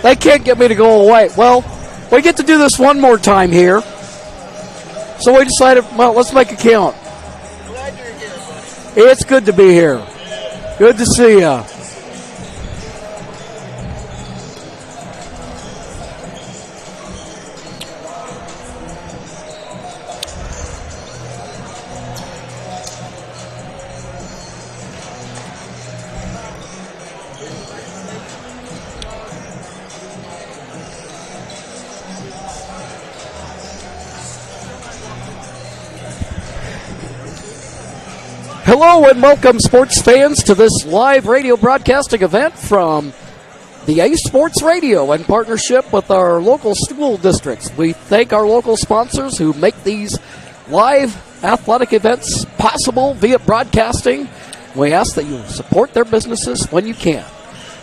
They can't get me to go away. Well, we get to do this one more time here. So we decided, well, let's make a count. Glad you're here, buddy. It's good to be here. Good to see you. Hello and welcome, sports fans, to this live radio broadcasting event from the A Sports Radio in partnership with our local school districts. We thank our local sponsors who make these live athletic events possible via broadcasting. We ask that you support their businesses when you can.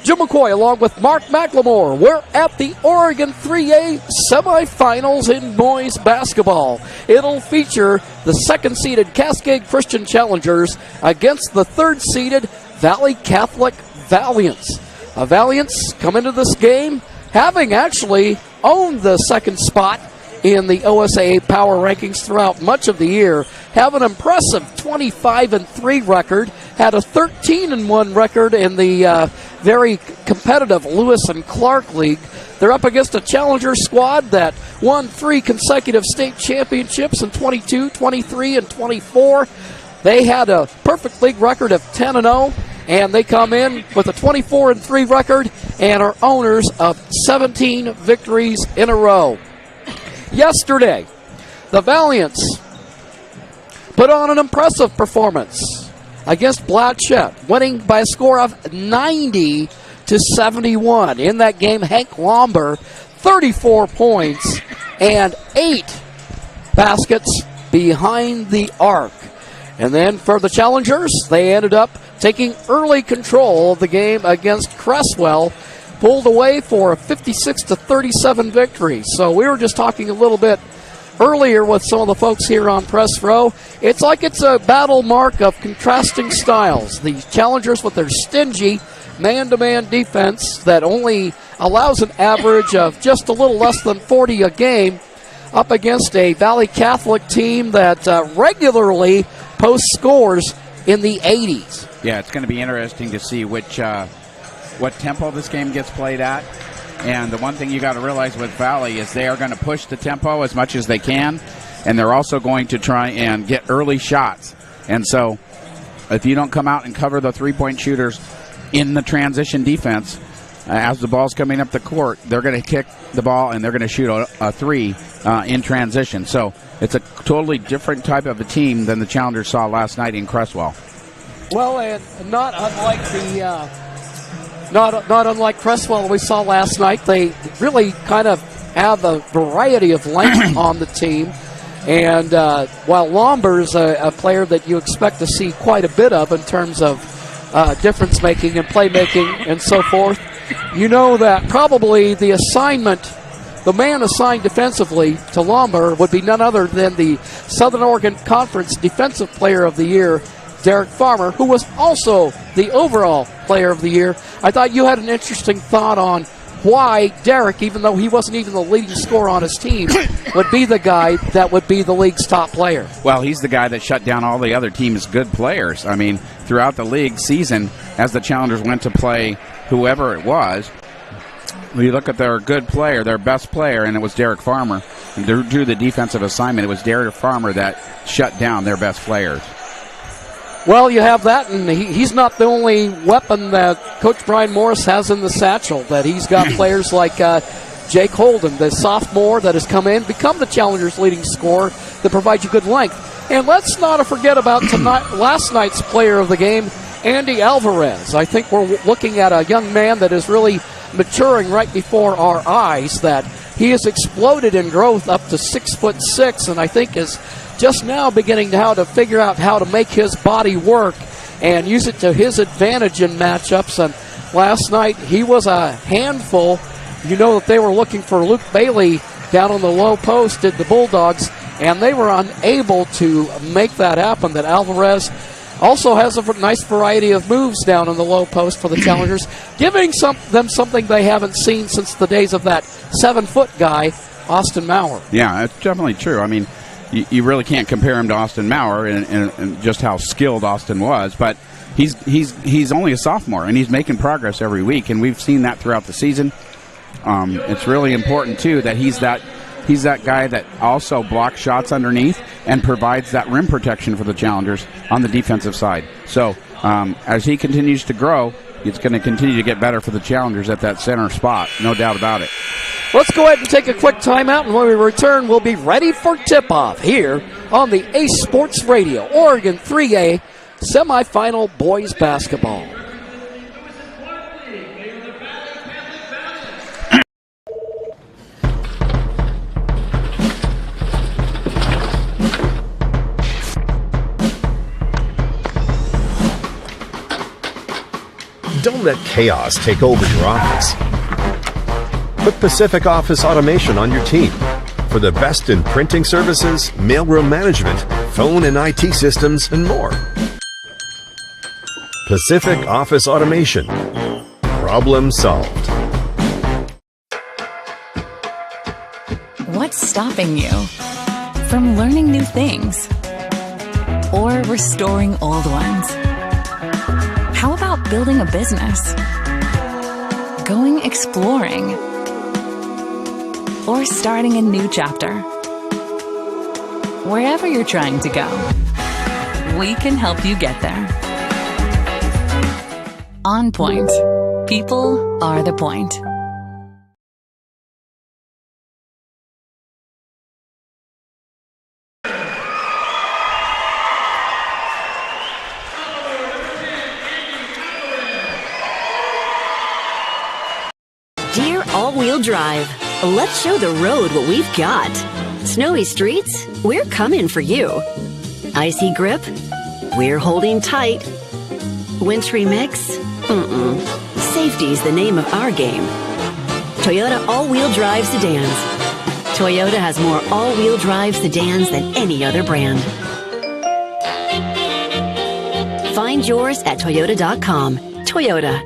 Jim McCoy along with Mark McLemore. We're at the Oregon 3A semifinals in boys basketball. It'll feature the second-seeded Cascade Christian Challengers against the third-seeded Valley Catholic Valiants. Valiants come into this game having actually owned the second spot in the OSAA power rankings throughout much of the year, have an impressive 25-3 record, had a 13-1 record in the very competitive Lewis and Clark League. They're up against a challenger squad that won 3 consecutive state championships in 22, 23, and 24. They had a perfect league record of 10-0, and they come in with a 24-3 record and are owners of 17 victories in a row. Yesterday, the Valiants put on an impressive performance against Blatchett, winning by a score of 90-71. In that game, Hank Lomber, 34 points and 8 baskets behind the arc. And then for the challengers, they ended up taking early control of the game against Cresswell, pulled away for a 56-37 victory. So we were just talking a little bit earlier with some of the folks here on Press Row. It's like it's a battle mark of contrasting styles. The challengers with their stingy man-to-man defense that only allows an average of just a little less than 40 a game, up against a Valley Catholic team that regularly posts scores in the 80s. Yeah, it's going to be interesting to see what tempo this game gets played at. And the one thing you got to realize with Valley is they are going to push the tempo as much as they can, and they're also going to try and get early shots. And so if you don't come out and cover the three-point shooters in the transition defense, as the ball's coming up the court, they're going to kick the ball and they're going to shoot a three in transition. So it's a totally different type of a team than the Challengers saw last night in Cresswell. Well, and not unlike the not unlike Cresswell we saw last night, they really kind of have a variety of length on the team. And while Lomber's a player that you expect to see quite a bit of in terms of difference-making and playmaking and so forth, you know that probably the man assigned defensively to Lomber would be none other than the Southern Oregon Conference Defensive Player of the Year, Derek Farmer, who was also the overall Player of the Year. I thought you had an interesting thought on why Derek, even though he wasn't even the leading scorer on his team, would be the guy that would be the league's top player. Well, he's the guy that shut down all the other team's good players. I mean, throughout the league season, as the Challengers went to play whoever it was, we look at their good player, their best player, and it was Derek Farmer. And through the defensive assignment, it was Derek Farmer that shut down their best players. Well, you have that, and he's not the only weapon that Coach Brian Morris has in the satchel, that he's got players like Jake Holden, the sophomore that has come in, become the Challengers' leading scorer, that provides you good length. And let's not forget about last night's player of the game, Andy Alvarez. I think we're looking at a young man that is really maturing right before our eyes, that he has exploded in growth up to 6'6", and I think is just now beginning how to figure out how to make his body work and use it to his advantage in matchups. And last night he was a handful. You know that they were looking for Luke Bailey down on the low post at the Bulldogs, and they were unable to make that happen. That Alvarez Also has a nice variety of moves down in the low post for the Challengers, giving them something they haven't seen since the days of that 7-foot guy, Austin Maurer. Yeah, it's definitely true. I mean, you really can't compare him to Austin Maurer and just how skilled Austin was, but he's only a sophomore, and he's making progress every week, and we've seen that throughout the season. It's really important, too, that he's that guy that also blocks shots underneath and provides that rim protection for the Challengers on the defensive side. So as he continues to grow, it's going to continue to get better for the Challengers at that center spot, no doubt about it. Let's go ahead and take a quick timeout, and when we return, we'll be ready for tip-off here on the Ace Sports Radio, Oregon 3A semifinal boys basketball. Don't let chaos take over your office. Put Pacific Office Automation on your team for the best in printing services, mailroom management, phone and IT systems, and more. Pacific Office Automation. Problem solved. What's stopping you from learning new things or restoring old ones? How about building a business, going exploring, or starting a new chapter? Wherever you're trying to go, we can help you get there. On Point. People are the point. Dear All-Wheel Drive, let's show the road what we've got. Snowy streets, we're coming for you. Icy grip, we're holding tight. Wintry mix, Safety's the name of our game. Toyota All-Wheel Drive Sedans. Toyota has more all-wheel drive sedans than any other brand. Find yours at Toyota.com. Toyota.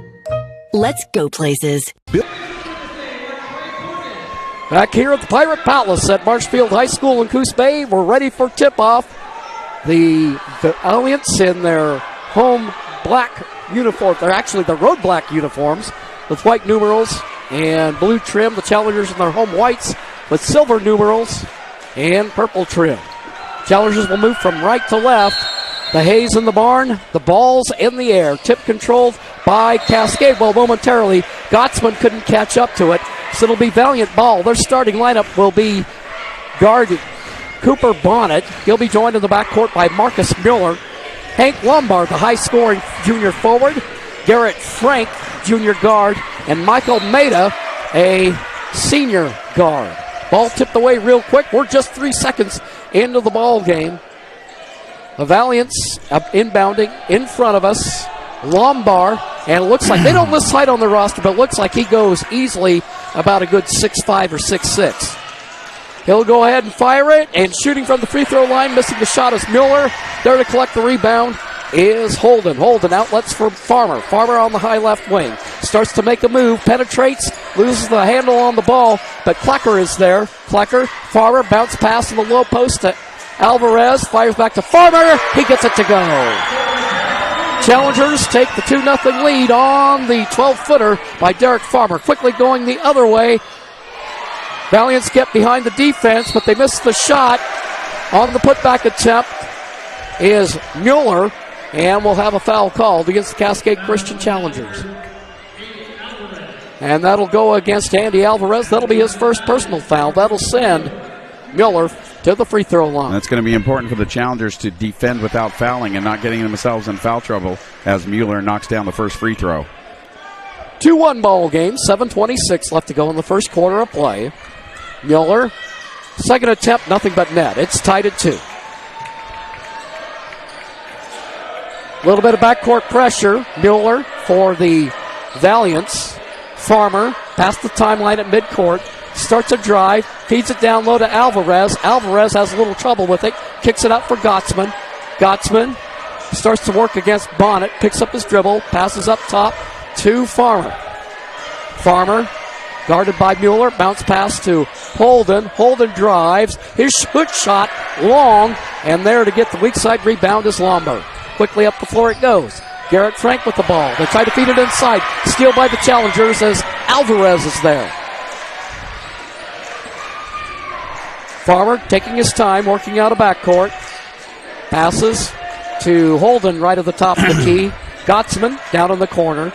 Let's go places. Back here at the Pirate Palace at Marshfield High School in Coos Bay, we're ready for tip-off. The Valiants in their home black uniform. They're actually the road black uniforms with white numerals and blue trim. The Challengers in their home whites with silver numerals and purple trim. Challengers will move from right to left. The haze in the barn, the ball's in the air. Tip controlled by Cascade. Well, momentarily, Gottsman couldn't catch up to it, so it'll be Valiant ball. Their starting lineup will be guard Cooper Bonnet. He'll be joined in the backcourt by Marcus Miller. Hank Lombard, the high-scoring junior forward. Garrett Frank, junior guard. And Michael Maida, a senior guard. Ball tipped away real quick. We're just 3 seconds into the ball game. The Valiants inbounding in front of us. Lombard, and it looks like they don't list height on the roster, but it looks like he goes easily about a good 6'5" or 6'6". He'll go ahead and fire it, and shooting from the free throw line, missing the shot is Mueller. There to collect the rebound is Holden. Holden outlets for Farmer. Farmer on the high left wing. Starts to make a move, penetrates, loses the handle on the ball, but Klecker is there. Klecker, Farmer, bounce pass in the low post to Alvarez, fires back to Farmer. He gets it to go. Challengers take the 2-0 lead on the 12-footer by Derek Farmer. Quickly going the other way. Valiants get behind the defense, but they miss the shot. On the putback attempt is Mueller, and we'll have a foul called against the Cascade Christian Challengers. And that'll go against Andy Alvarez. That'll be his first personal foul. That'll send Mueller to the free throw line. That's going to be important for the Challengers to defend without fouling and not getting themselves in foul trouble as Mueller knocks down the first free throw. 2-1 ball game, 7:26 left to go in the first quarter of play. Mueller, second attempt, nothing but net. It's tied at 2. A little bit of backcourt pressure. Mueller for the Valiants. Farmer past the timeline at midcourt. Starts a drive, feeds it down low to Alvarez. Alvarez has a little trouble with it. Kicks it up for Gottsman. Gottsman starts to work against Bonnet, picks up his dribble, passes up top to Farmer. Farmer, guarded by Mueller, bounce pass to Holden. Holden drives, his hook shot long, and there to get the weak side rebound is Lombard. Quickly up the floor it goes. Garrett Frank with the ball. They try to feed it inside. Steal by the challengers as Alvarez is there. Farmer taking his time, working out of backcourt. Passes to Holden right at the top of the key. Gottsman down in the corner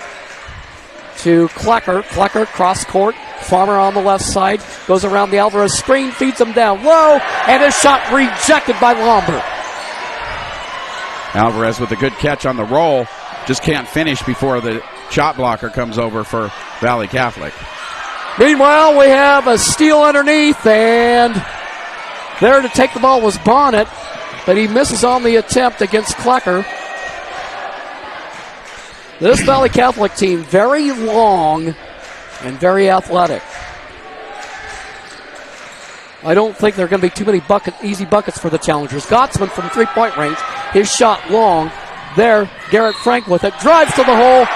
to Klecker. Klecker cross court. Farmer on the left side. Goes around the Alvarez screen. Feeds him down low. And his shot rejected by Lombard. Alvarez with a good catch on the roll. Just can't finish before the shot blocker comes over for Valley Catholic. Meanwhile, we have a steal underneath, and there to take the ball was Bonnet, but he misses on the attempt against Klecker. This Valley Catholic team, very long and very athletic. I don't think there are going to be too many easy buckets for the challengers. Gottsman from three-point range. His shot long. There, Garrett Frank with it. Drives to the hole.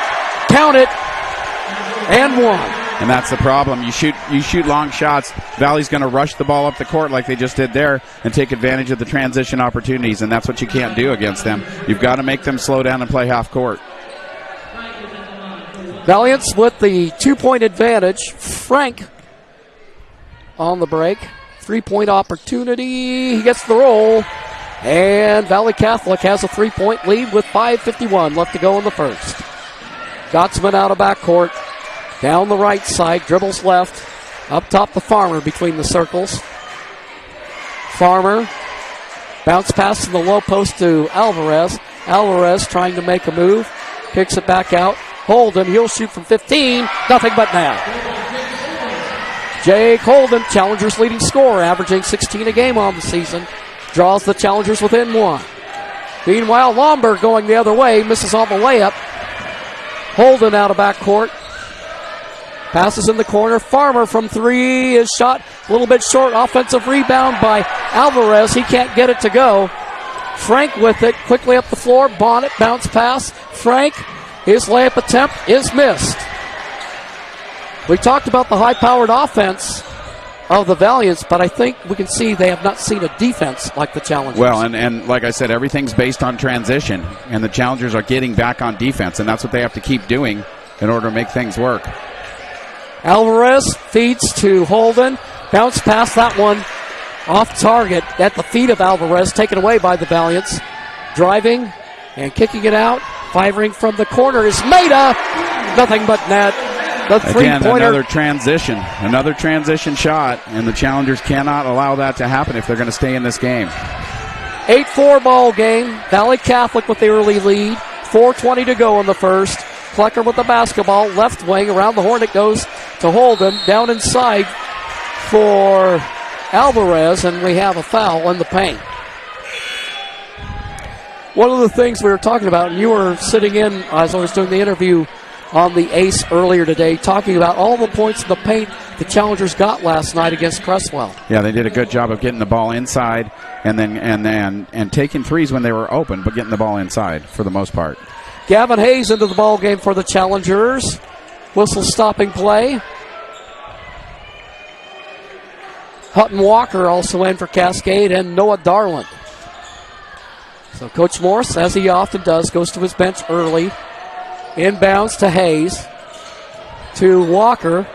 Count it. And one. And that's the problem. You shoot long shots. Valley's going to rush the ball up the court like they just did there and take advantage of the transition opportunities, and that's what you can't do against them. You've got to make them slow down and play half court. Valiants with the 2-point advantage. Frank on the break. 3-point opportunity. He gets the roll. And Valley Catholic has a 3-point lead with 5:51 left to go in the first. Gottsman out of backcourt. Down the right side. Dribbles left. Up top the Farmer between the circles. Farmer. Bounce pass in the low post to Alvarez. Alvarez trying to make a move. Kicks it back out. Holden. He'll shoot from 15. Nothing but net. Jake Holden, Challengers' leading scorer, averaging 16 a game on the season. Draws the Challengers within one. Meanwhile, Lombard going the other way, misses on the layup. Holden out of backcourt. Passes in the corner. Farmer from three. His shot a little bit short. Offensive rebound by Alvarez. He can't get it to go. Frank with it. Quickly up the floor. Bonnet, bounce pass. Frank, his layup attempt is missed. We talked about the high-powered offense of the Valiants, but I think we can see they have not seen a defense like the Challengers. Well, and like I said, everything's based on transition, and the Challengers are getting back on defense, and that's what they have to keep doing in order to make things work. Alvarez feeds to Holden. Bounce past that one off target at the feet of Alvarez, taken away by the Valiants. Driving and kicking it out. Firing from the corner is Maida. Nothing but net. The Again, three-pointer. another transition shot, and the Challengers cannot allow that to happen if they're going to stay in this game. 8-4 ball game. Valley Catholic with the early lead. 4:20 to go in the first. Klecker with the basketball. Left wing. Around the horn it goes to Holden. Down inside for Alvarez, and we have a foul in the paint. One of the things we were talking about, and you were sitting in as I was doing the interview on the Ace earlier today, talking about all the points in the paint the Challengers got last night against Cresswell. Yeah, they did a good job of getting the ball inside and taking threes when they were open, but getting the ball inside for the most part. Gavin Hayes into the ball game for the Challengers. Whistle stopping play. Hutton Walker also in for Cascade, and Noah Darland. So Coach Morse, as he often does, goes to his bench early. Inbounds to Hayes. To Walker.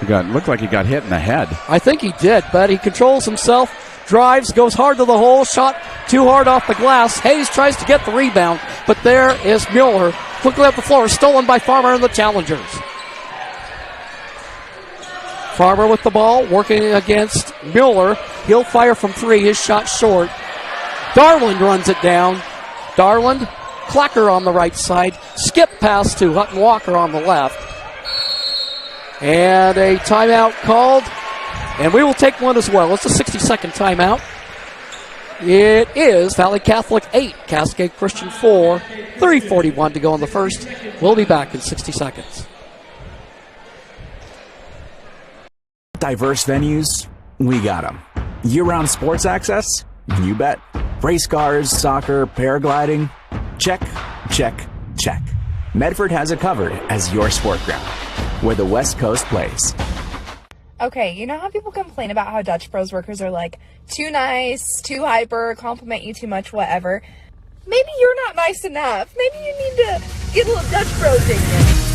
Looked like he got hit in the head. I think he did, but he controls himself. Drives, goes hard to the hole. Shot too hard off the glass. Hayes tries to get the rebound, but there is Mueller. Quickly up the floor. Stolen by Farmer and the Challengers. Farmer with the ball, working against Mueller. He'll fire from three. His shot short. Darland runs it down. Darland, Klecker on the right side. Skip pass to Hutton Walker on the left. And a timeout called. And we will take one as well. It's a 60-second timeout. It is Valley Catholic 8, Cascade Christian 4. 3:41 to go in the first. We'll be back in 60 seconds. Diverse venues, we got them. Year-round sports access? You bet. Race cars, soccer, paragliding. Check, check, check. Medford has it covered as your sport ground, where the West Coast plays. Okay, you know how people complain about how Dutch Bros workers are like too nice, too hyper, compliment you too much, whatever? Maybe you're not nice enough. Maybe you need to get a little Dutch Bros in you.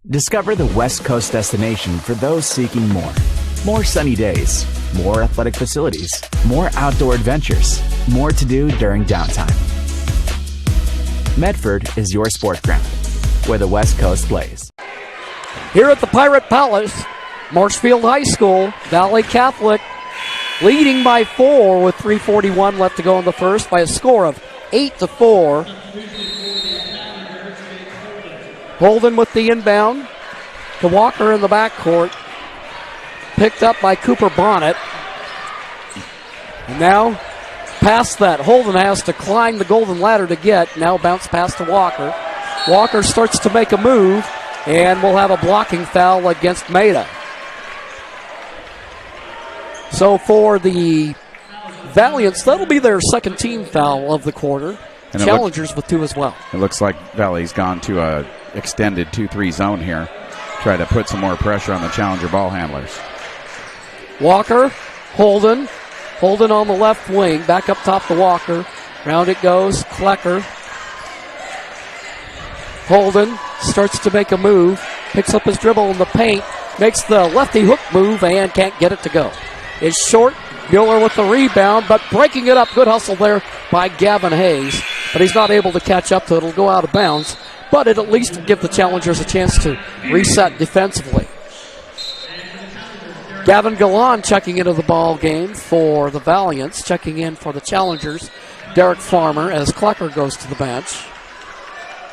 Discover the West Coast destination for those seeking more. More sunny days, more athletic facilities, more outdoor adventures, more to do during downtime. Medford is your sport ground, where the West Coast plays. Here at the Pirate Palace, Marshfield High School, Valley Catholic leading by 4 with 3:41 left to go in the first by a score of 8-4. Holden with the inbound to Walker in the backcourt. Picked up by Cooper Bonnet. And now, past that, Holden has to climb the golden ladder to get. Now bounce pass to Walker. Walker starts to make a move, and we'll have a blocking foul against Maida. So for the Valiants, that'll be their second team foul of the quarter. And Challengers with 2 as well. It looks like Valley's gone to a extended 2-3 zone here. Try to put some more pressure on the Challenger ball handlers. Walker, Holden on the left wing, back up top to Walker. Round it goes, Klecker. Holden starts to make a move, picks up his dribble in the paint, makes the lefty hook move and can't get it to go. It's short, Mueller with the rebound, but breaking it up, good hustle there by Gavin Hayes. But he's not able to catch up to it, it'll go out of bounds. But it at least will give the Challengers a chance to reset defensively. Gavin Galan checking into the ball game for the Valiants, checking in for the Challengers. Derek Farmer as Klecker goes to the bench.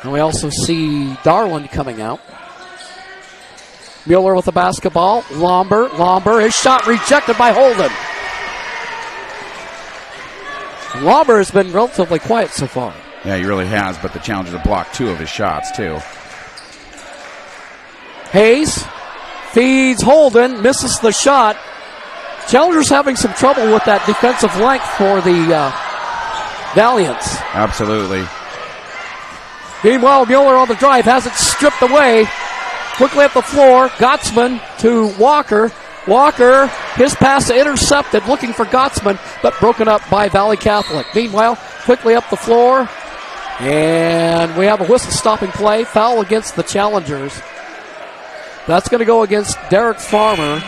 And we also see Darland coming out. Mueller with the basketball. Lomber, his shot rejected by Holden. Lomber has been relatively quiet so far. Yeah, he really has, but the Challengers have blocked 2 of his shots, too. Hayes feeds Holden, misses the shot. Challengers having some trouble with that defensive length for the Valiants. Absolutely. Meanwhile, Mueller on the drive has it stripped away. Quickly up the floor, Gottsman to Walker. Walker, his pass intercepted, looking for Gottsman, but broken up by Valley Catholic. Meanwhile, quickly up the floor, and we have a whistle stopping play. Foul against the Challengers. That's going to go against Derek Farmer.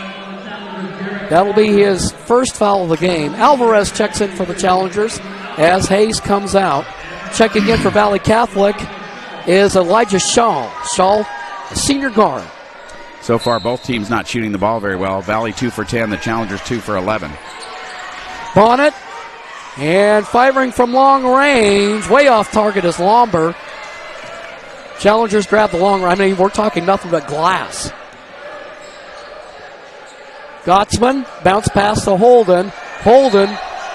That'll be his first foul of the game. Alvarez checks in for the Challengers as Hayes comes out. Checking in for Valley Catholic is Elijah Shaw. Shaw, a senior guard. So far, both teams not shooting the ball very well. Valley 2 for 10, the Challengers 2 for 11. Bonnet, and firing from long range, way off target is Lomber. Challengers grab the long range. I mean, we're talking nothing but glass. Gottsman, bounce pass to Holden. Holden,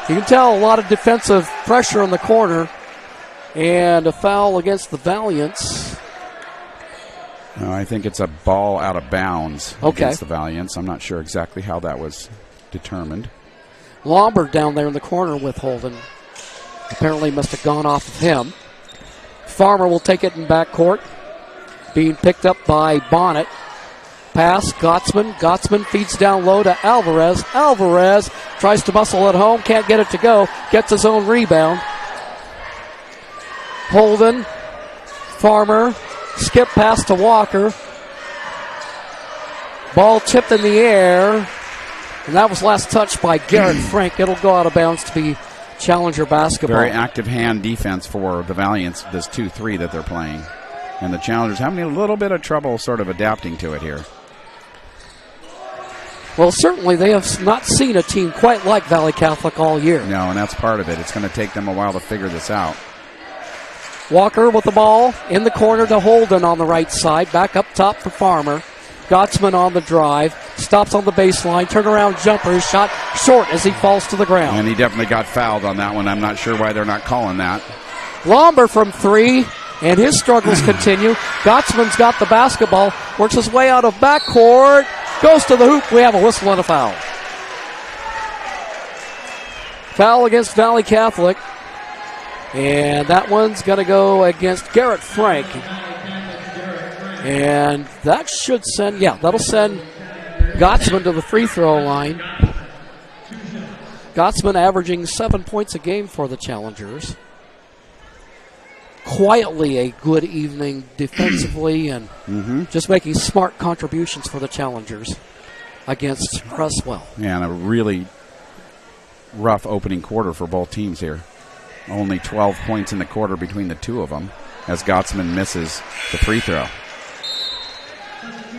you can tell a lot of defensive pressure in the corner. And a foul against the Valiants. No, I think it's a ball out of bounds against the Valiants. I'm not sure exactly how that was determined. Lombard down there in the corner with Holden. Apparently must have gone off of him. Farmer will take it in backcourt. Being picked up by Bonnet. Pass, Gottsman. Gottsman feeds down low to Alvarez. Alvarez tries to muscle it home. Can't get it to go. Gets his own rebound. Holden. Farmer. Skip pass to Walker. Ball tipped in the air. And that was last touched by Garrett Frank. It'll go out of bounds to be Challenger basketball. Very active hand defense for the Valiants, this 2-3 that they're playing. And the Challengers having a little bit of trouble sort of adapting to it here. Well, certainly they have not seen a team quite like Valley Catholic all year. No, and that's part of it. It's going to take them a while to figure this out. Walker with the ball in the corner to Holden on the right side. Back up top for Farmer. Gottsman on the drive. Stops on the baseline. Turnaround jumper. His shot short as he falls to the ground. And he definitely got fouled on that one. I'm not sure why they're not calling that. Lomber from three, and his struggles continue. Gottsman's got the basketball. Works his way out of backcourt. Goes to the hoop. We have a whistle and a foul. Foul against Valley Catholic. And that one's going to go against Garrett Frank. And that should send, that'll send Gottsman to the free throw line. Gottsman averaging 7 points a game for the Challengers. Quietly a good evening defensively and just making smart contributions for the Challengers against Cresswell. Yeah, and a really rough opening quarter for both teams here. Only 12 points in the quarter between the two of them as Gottsman misses the free throw.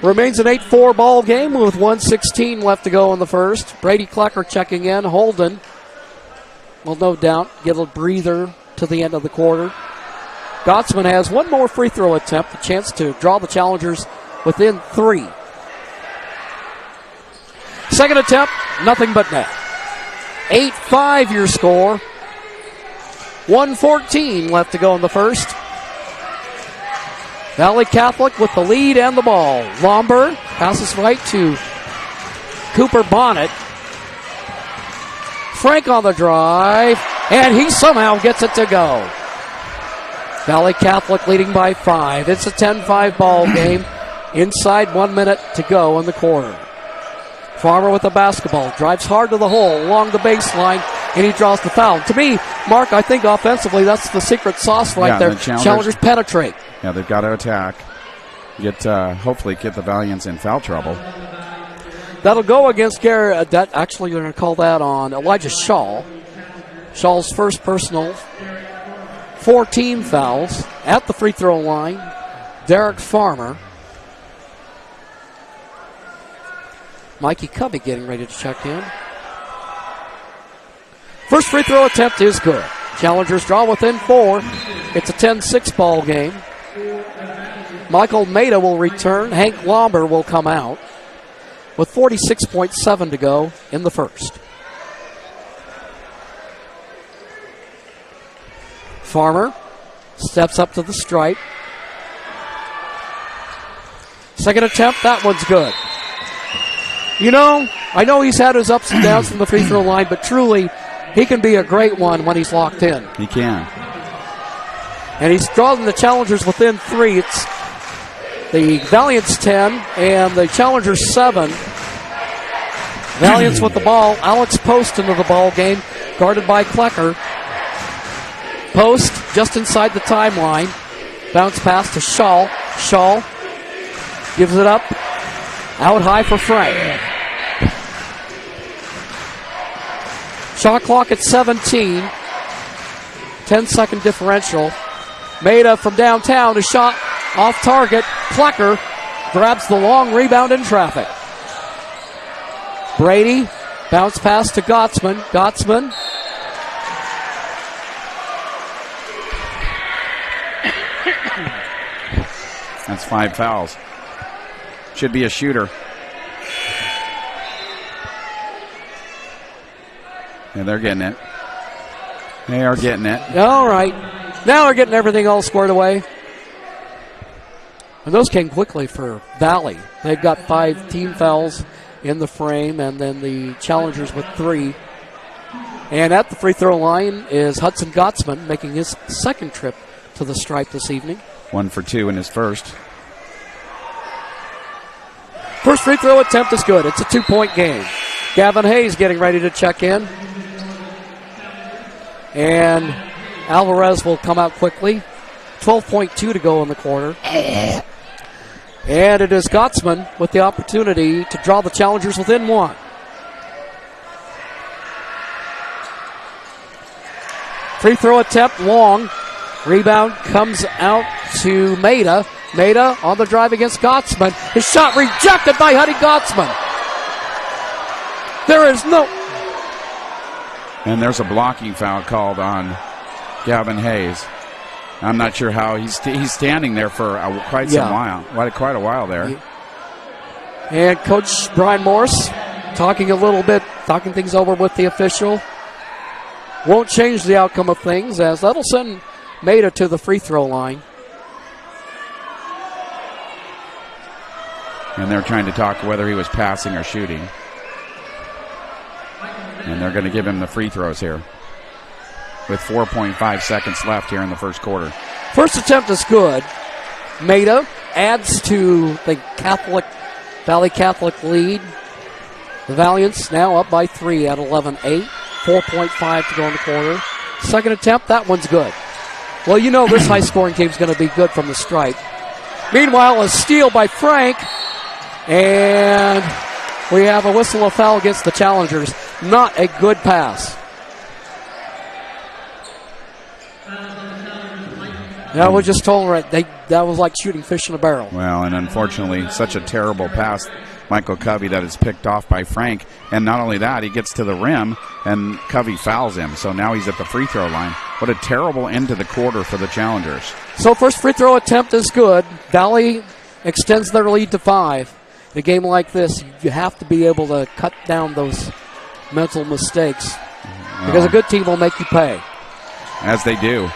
Remains an 8-4 ball game with 1:16 left to go in the first. Brady Klecker checking in. Holden will no doubt get a breather to the end of the quarter. Gottsman has one more free throw attempt, a chance to draw the Challengers within 3. Second attempt, nothing but net. 8-5 your score. 1:14 left to go in the first. Valley Catholic with the lead and the ball. Lomber passes right to Cooper Bonnet. Frank on the drive, and he somehow gets it to go. Valley Catholic leading by 5. It's a 10-5 ball game. Inside 1 minute to go in the quarter. Farmer with the basketball. Drives hard to the hole along the baseline, and he draws the foul. To me, Mark, I think offensively that's the secret sauce right there. The Challengers penetrate. Yeah, they've got to attack. Hopefully get the Valiants in foul trouble. That'll go against Gary. Actually, you're going to call that on Elijah Shaw. Shaw's first personal. 4 team fouls at the free throw line. Derek Farmer. Mikey Covey getting ready to check in. First free throw attempt is good. Challengers draw within 4. It's a 10-6 ball game. Michael Maida will return. Hank Lomber will come out with 46.7 to go in the first. Farmer steps up to the stripe. Second attempt, that one's good. You know, I know he's had his ups and downs from the free throw line, but truly, he can be a great one when he's locked in. He can. And he's drawing the Challengers within 3. It's the Valiants 10 and the Challengers 7. Valiants with the ball. Alex Post into the ball game, guarded by Klecker. Post just inside the timeline. Bounce pass to Shaw. Shaw gives it up. Out high for Frank. Shot clock at 17. 10-second differential. Maida from downtown. A shot off target. Klecker grabs the long rebound in traffic. Brady. Bounce pass to Gottsman. Gottsman. That's 5 fouls. Should be a shooter. And they're getting it. They are getting it. All right. Now they're getting everything all squared away. And those came quickly for Valley. They've got 5 team fouls in the frame, and then the Challengers with 3. And at the free throw line is Hudson Gottsman making his second trip to the stripe this evening. 1 for 2 in his first. First free throw attempt is good. It's a 2-point game. Gavin Hayes getting ready to check in. And Alvarez will come out quickly. 12.2 to go in the quarter. And it is Gottsman with the opportunity to draw the Challengers within 1. Free throw attempt long. Rebound comes out to Maida. Maida on the drive against Gottsman. His shot rejected by Huddy Gottsman. There is no... And there's a blocking foul called on Gavin Hayes. I'm not sure how he's standing there for quite a while there. And Coach Brian Morse talking things over with the official. Won't change the outcome of things, as that'll send Maida to the free throw line. And they're trying to talk whether he was passing or shooting. And they're going to give him the free throws here with 4.5 seconds left here in the first quarter. First attempt is good. Maida adds to the Valley Catholic lead. The Valiants now up by 3 at 11-8. 4.5 to go in the quarter. Second attempt, that one's good. Well, you know this high-scoring team's going to be good from the stripe. Meanwhile, a steal by Frank. And we have a whistle of foul against the Challengers. Not a good pass. That was just told right. That was like shooting fish in a barrel. Well, and unfortunately, such a terrible pass, Michael Covey, that is picked off by Frank. And not only that, he gets to the rim, and Covey fouls him. So now he's at the free throw line. What a terrible end to the quarter for the Challengers. So first free throw attempt is good. Valley extends their lead to 5. In a game like this, you have to be able to cut down those mental mistakes, because a good team will make you pay. As they do.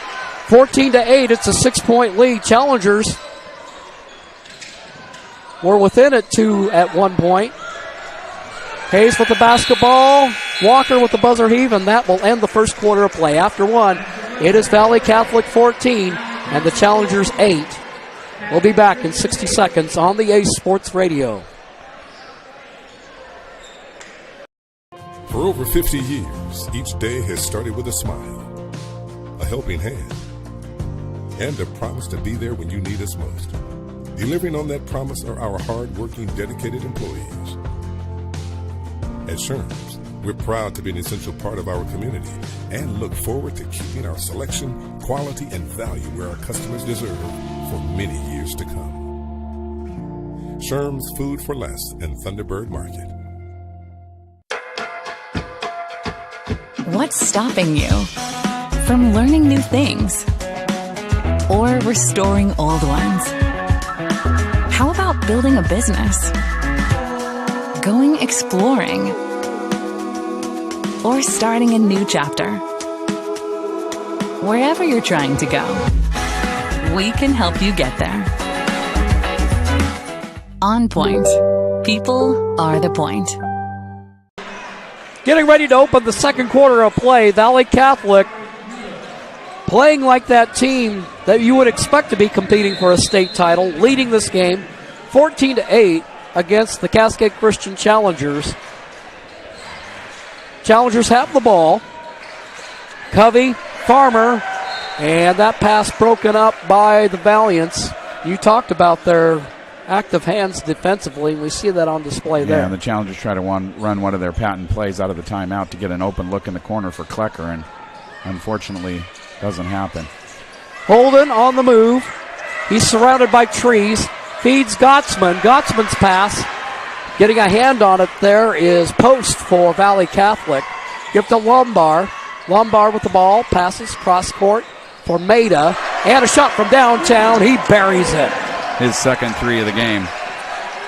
14-8, it's a 6-point lead. Challengers were within it 2 at one point. Hayes with the basketball. Walker with the buzzer heave, and that will end the first quarter of play. After 1, it is Valley Catholic 14 and the Challengers 8. We'll be back in 60 seconds on the Ace Sports Radio. For over 50 years, each day has started with a smile, a helping hand, and a promise to be there when you need us most. Delivering on that promise are our hard-working, dedicated employees. At Sherms, we're proud to be an essential part of our community and look forward to keeping our selection, quality, and value where our customers deserve for many years to come. Sherms Food for Less and Thunderbird Market. What's stopping you from learning new things or restoring old ones? How about building a business, going exploring, or starting a new chapter? Wherever you're trying to go, we can help you get there. On Point. People are the point. Getting ready to open the second quarter of play. Valley Catholic playing like that team that you would expect to be competing for a state title, leading this game 14-8 against the Cascade Christian Challengers. Challengers have the ball. Covey, Farmer, and that pass broken up by the Valiants. You talked about their active hands defensively, and we see that on display there. Yeah, and the Challengers try to run one of their patent plays out of the timeout to get an open look in the corner for Klecker, and unfortunately doesn't happen. Holden on the move. He's surrounded by trees. Feeds Gottsman. Gottsman's pass. Getting a hand on it there is Post for Valley Catholic. Give to Lombard. Lombard with the ball. Passes cross court for Maida. And a shot from downtown. He buries it. His second 3 of the game.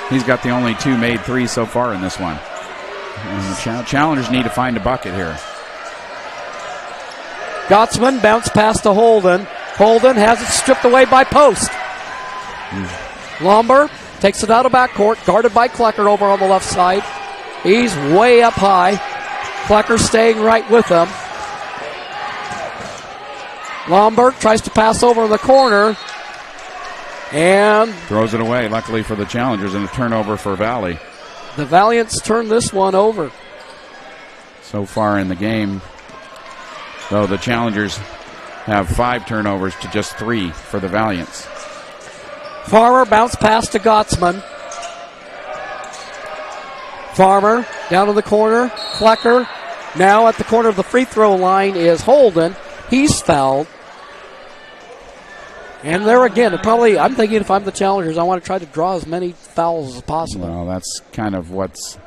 He's got the only 2 made 3s so far in this one. And the Challengers need to find a bucket here. Gottsman bounce pass to Holden. Holden has it stripped away by Post. Lombard takes it out of backcourt, guarded by Klecker over on the left side. He's way up high. Klecker staying right with him. Lombard tries to pass over in the corner and throws it away, luckily for the Challengers, and a turnover for Valley. The Valiants turn this one over. So far in the game, though, the Challengers have 5 turnovers to just 3 for the Valiants. Farmer bounce pass to Gottsman. Farmer down in the corner. Klecker now at the corner of the free throw line is Holden. He's fouled. And there again, I'm thinking if I'm the Challengers, I want to try to draw as many fouls as possible. Well, that's kind of what's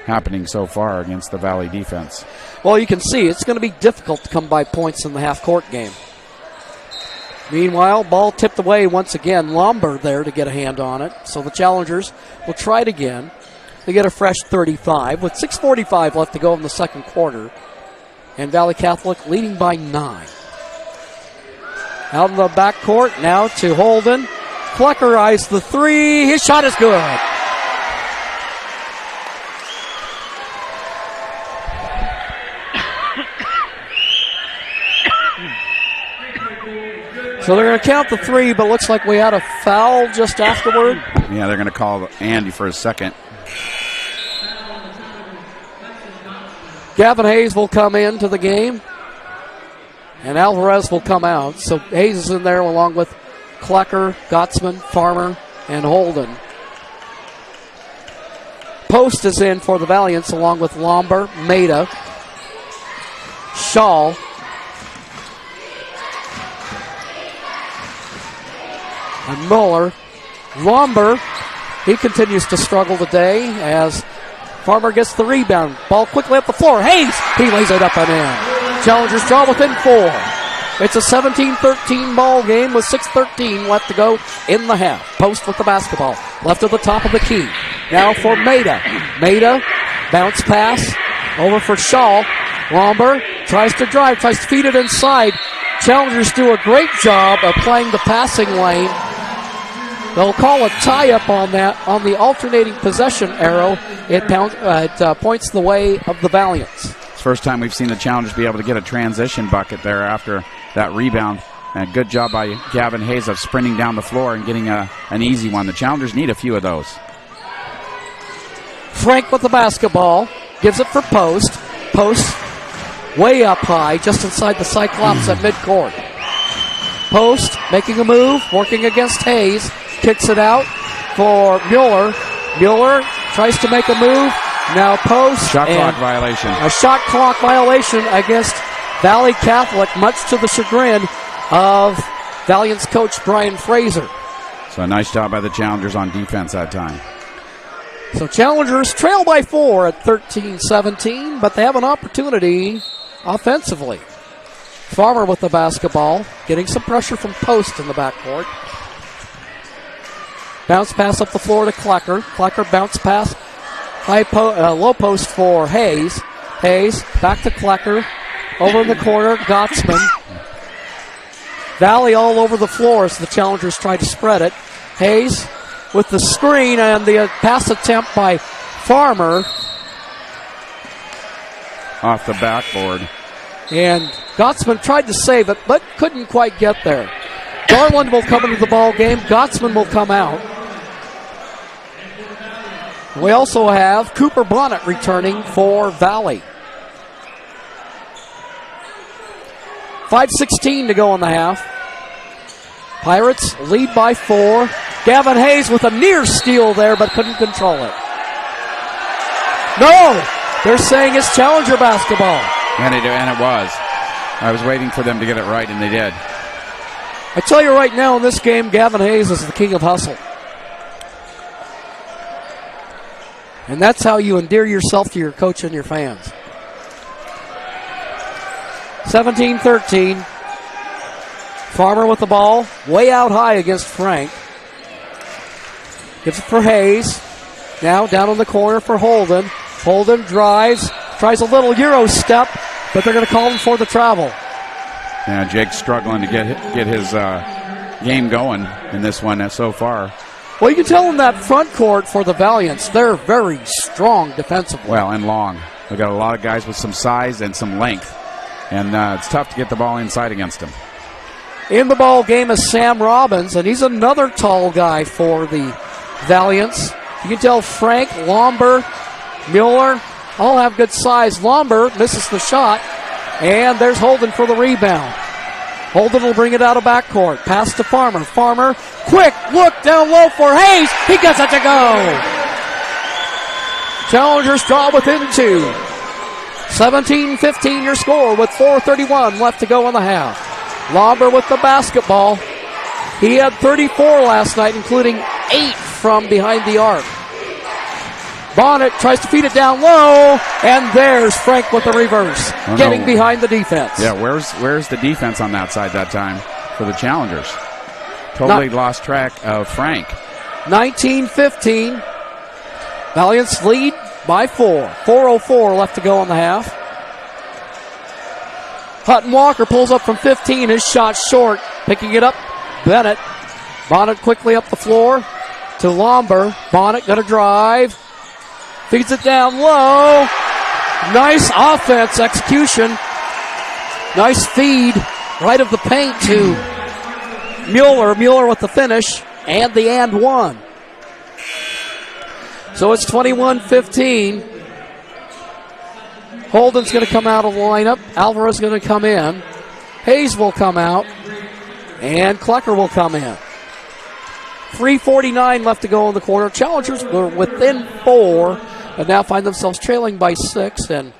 happening so far against the Valley defense. Well, you can see it's going to be difficult to come by points in the half-court game. Meanwhile, ball tipped away once again. Lombard there to get a hand on it. So the Challengers will try it again. They get a fresh 35 with 6:45 left to go in the second quarter. And Valley Catholic leading by 9. Out in the backcourt, now to Holden. Klecker eyes the three. His shot is good. So they're going to count the three, but looks like we had a foul just afterward. Yeah, they're going to call Andy for a second. Gavin Hayes will come into the game, and Alvarez will come out. So Hayes is in there along with Klecker, Gottsman, Farmer, and Holden. Post is in for the Valiants along with Lomber, Maida, Shaw, and Muller. Lomber, he continues to struggle today as Farmer gets the rebound. Ball quickly up the floor. Hayes, he lays it up and in. Challengers draw within 4. It's a 17-13 ball game with 6:13 left to go in the half. Post with the basketball. Left at the top of the key. Now for Maida. Maida, bounce pass. Over for Shaw. Lomber tries to drive, tries to feed it inside. Challengers do a great job of playing the passing lane. They'll call a tie-up on that on the alternating possession arrow. It points the way of the Valiants. It's the first time we've seen the Challengers be able to get a transition bucket there after that rebound. And good job by Gavin Hayes of sprinting down the floor and getting an easy one. The Challengers need a few of those. Frank with the basketball. Gives it for Post. Post way up high, just inside the Cyclops at midcourt. Post making a move, working against Hayes. Kicks it out for Mueller. Mueller tries to make a move. Now Post. Shot clock violation. A shot clock violation against Valley Catholic, much to the chagrin of Valiant's coach Brian Fraser. So a nice job by the Challengers on defense that time. So Challengers trail by 4 at 13-17, but they have an opportunity offensively. Farmer with the basketball, getting some pressure from Post in the backcourt. Bounce pass up the floor to Klecker. Klecker bounce pass, low post for Hayes. Hayes back to Klecker. Over in the corner, Gottsman. Valley all over the floor as the Challengers try to spread it. Hayes with the screen and the pass attempt by Farmer. Off the backboard. And Gottsman tried to save it, but couldn't quite get there. Garland will come into the ball game. Gottsman will come out. We also have Cooper Bonnet returning for Valley. 5:16 to go in the half. Pirates lead by 4. Gavin Hayes with a near steal there, but couldn't control it. No! They're saying it's Challenger basketball. And it was. I was waiting for them to get it right, and they did. I tell you right now in this game, Gavin Hayes is the king of hustle. And that's how you endear yourself to your coach and your fans. 17-13. Farmer with the ball, way out high against Frank. Gives it for Hayes. Now down in the corner for Holden. Holden drives, tries a little Euro step, but they're going to call him for the travel. Yeah, Jake's struggling to get his game going in this one so far. Well, you can tell in that front court for the Valiants, they're very strong defensively. Well, and long. They've got a lot of guys with some size and some length. And it's tough to get the ball inside against them. In the ball game is Sam Robbins, and he's another tall guy for the Valiants. You can tell Frank, Lomber, Mueller all have good size. Lomber misses the shot, and there's Holden for the rebound. Holden will bring it out of backcourt. Pass to Farmer. Farmer, quick look down low for Hayes. He gets it to go. Challengers draw within 2. 17-15 your score with 4:31 left to go in the half. Lomber with the basketball. He had 34 last night, including 8 from behind the arc. Bonnet tries to feed it down low, and there's Frank with the reverse, getting behind the defense. Yeah, where's the defense on that side that time for the Challengers? Totally lost track of Frank. 19-15. Valiants lead by 4. 4:04 left to go in the half. Hutton Walker pulls up from 15. His shot short. Picking it up, Bennett. Bonnet quickly up the floor to Lomber. Bonnet going to drive. Feeds it down low. Nice offense execution. Nice feed right of the paint to Mueller. Mueller with the finish and the and one. So it's 21-15. Holden's going to come out of the lineup. Alvarez is going to come in. Hayes will come out. And Klecker will come in. 3:49 left to go in the quarter. Challengers were within 4 and now find themselves trailing by 6. And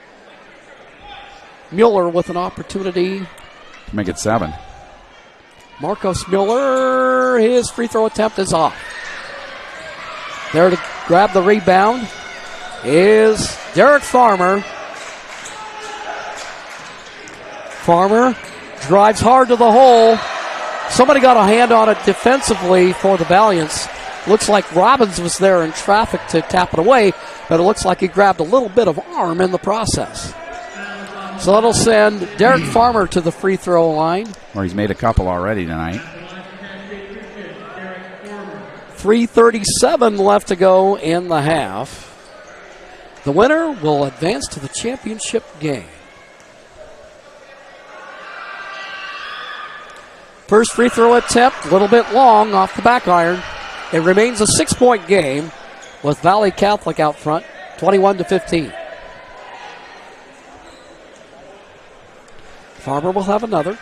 Mueller with an opportunity to make it 7. Marcos Mueller, his free throw attempt is off. There to grab the rebound is Derek Farmer. Farmer drives hard to the hole. Somebody got a hand on it defensively for the Valiants. Looks like Robbins was there in traffic to tap it away, but it looks like he grabbed a little bit of arm in the process. So that'll send Derek Farmer to the free throw line. Or he's made a couple already tonight. 3:37 left to go in the half. The winner will advance to the championship game. First free throw attempt, a little bit long off the back iron. It remains a 6-point game with Valley Catholic out front, 21-15. Farmer will have another.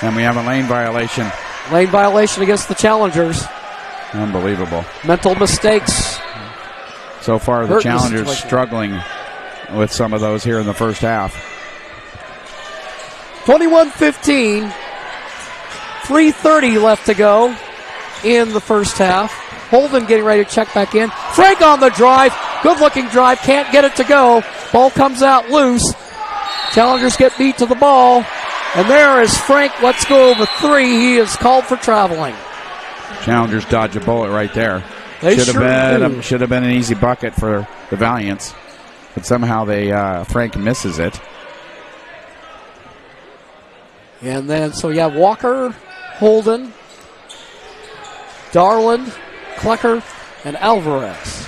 And we have a lane violation. Lane violation against the Challengers. Unbelievable. Mental mistakes. So far, the Challengers struggling with some of those here in the first half. 21-15. 3:30 left to go in the first half. Holden getting ready to check back in. Frank on the drive. Good-looking drive. Can't get it to go. Ball comes out loose. Challengers get beat to the ball. And there is Frank. Let's go over 3. He is called for traveling. Challengers dodge a bullet right there. They should have been an easy bucket for the Valiants, but somehow Frank misses it. And then, so yeah, Walker, Holden, Darland, Klecker, and Alvarez.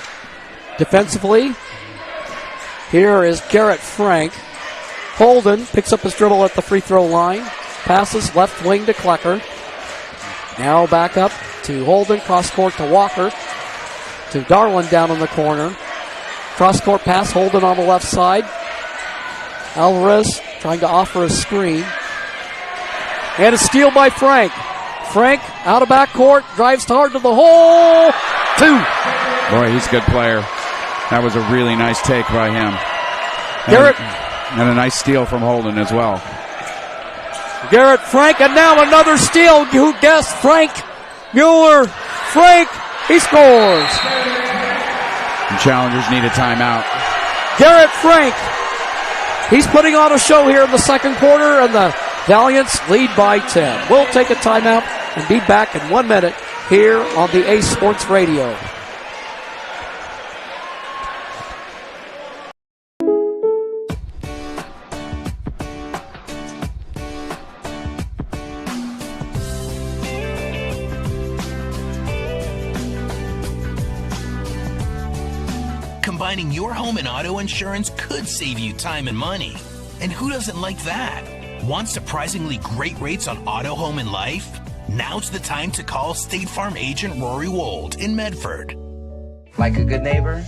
Defensively, here is Garrett Frank. Holden picks up his dribble at the free throw line, passes left wing to Klecker. Now back up to Holden, cross court to Walker. To Darland down in the corner. Cross-court pass, Holden on the left side. Alvarez trying to offer a screen. And a steal by Frank. Frank out of backcourt, drives hard to the hole. 2. Boy, he's a good player. That was a really nice take by him. Garrett. And a nice steal from Holden as well. Garrett Frank, and now another steal. Who guessed? Frank Mueller. Frank. He scores. And Challengers need a timeout. Garrett Frank. He's putting on a show here in the second quarter, and the Valiants lead by 10. We'll take a timeout and be back in 1 minute here on the Ace Sports Radio. Combining your home and auto insurance could save you time and money. And who doesn't like that? Want surprisingly great rates on auto, home, and life? Now's the time to call State Farm agent Rory Wold in Medford. Like a good neighbor,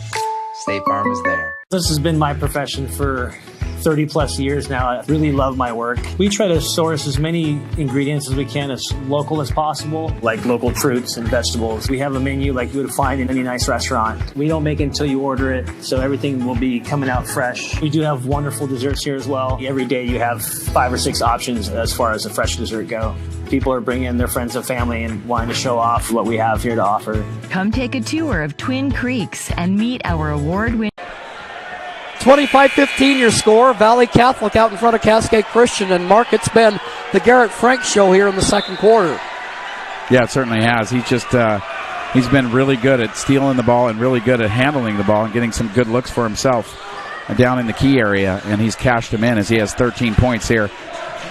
State Farm is there. This has been my profession for 30 plus years now. I really love my work. We try to source as many ingredients as we can, as local as possible, like local fruits and vegetables. We have a menu like you would find in any nice restaurant. We don't make it until you order it, so everything will be coming out fresh. We do have wonderful desserts here as well. Every day you have 5 or 6 options as far as a fresh dessert go. People are bringing their friends and family and wanting to show off what we have here to offer. Come take a tour of Twin Creeks and meet our award-winning 25-15 your score. Valley Catholic out in front of Cascade Christian. And Mark, it's been the Garrett Frank show here in the second quarter. Yeah, it certainly has. He's just he's been really good at stealing the ball and really good at handling the ball and getting some good looks for himself down in the key area, and he's cashed them in as he has 13 points here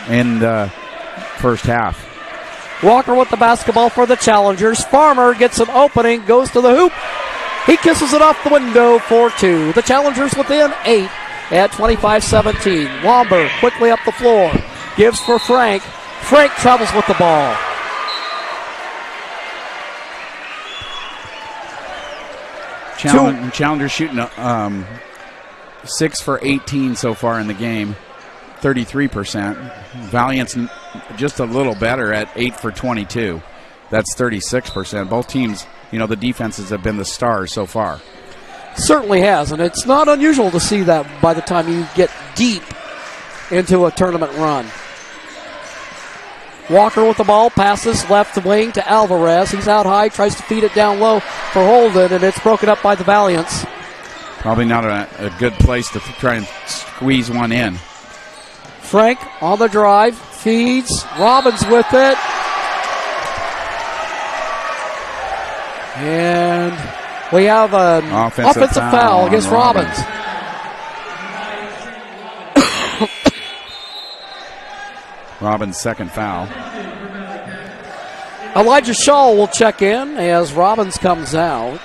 in the first half. Walker with the basketball for the Challengers. Farmer gets an opening, goes to the hoop. He kisses it off the window for two. The Challengers within 8 at 25-17. Lomber quickly up the floor. Gives for Frank. Frank travels with the ball. Challenger shooting 6 for 18 so far in the game, 33%. Valiant's just a little better at 8 for 22. That's 36%. Both teams, the defenses have been the stars so far. Certainly has, and it's not unusual to see that by the time you get deep into a tournament run. Walker with the ball, passes left wing to Alvarez. He's out high, tries to feed it down low for Holden, and it's broken up by the Valiants. Probably not a good place to try and squeeze one in. Frank on the drive, feeds, Robbins with it. And we have an offensive foul against Robbins. Robbins' second foul. Elijah Shaw will check in as Robbins comes out.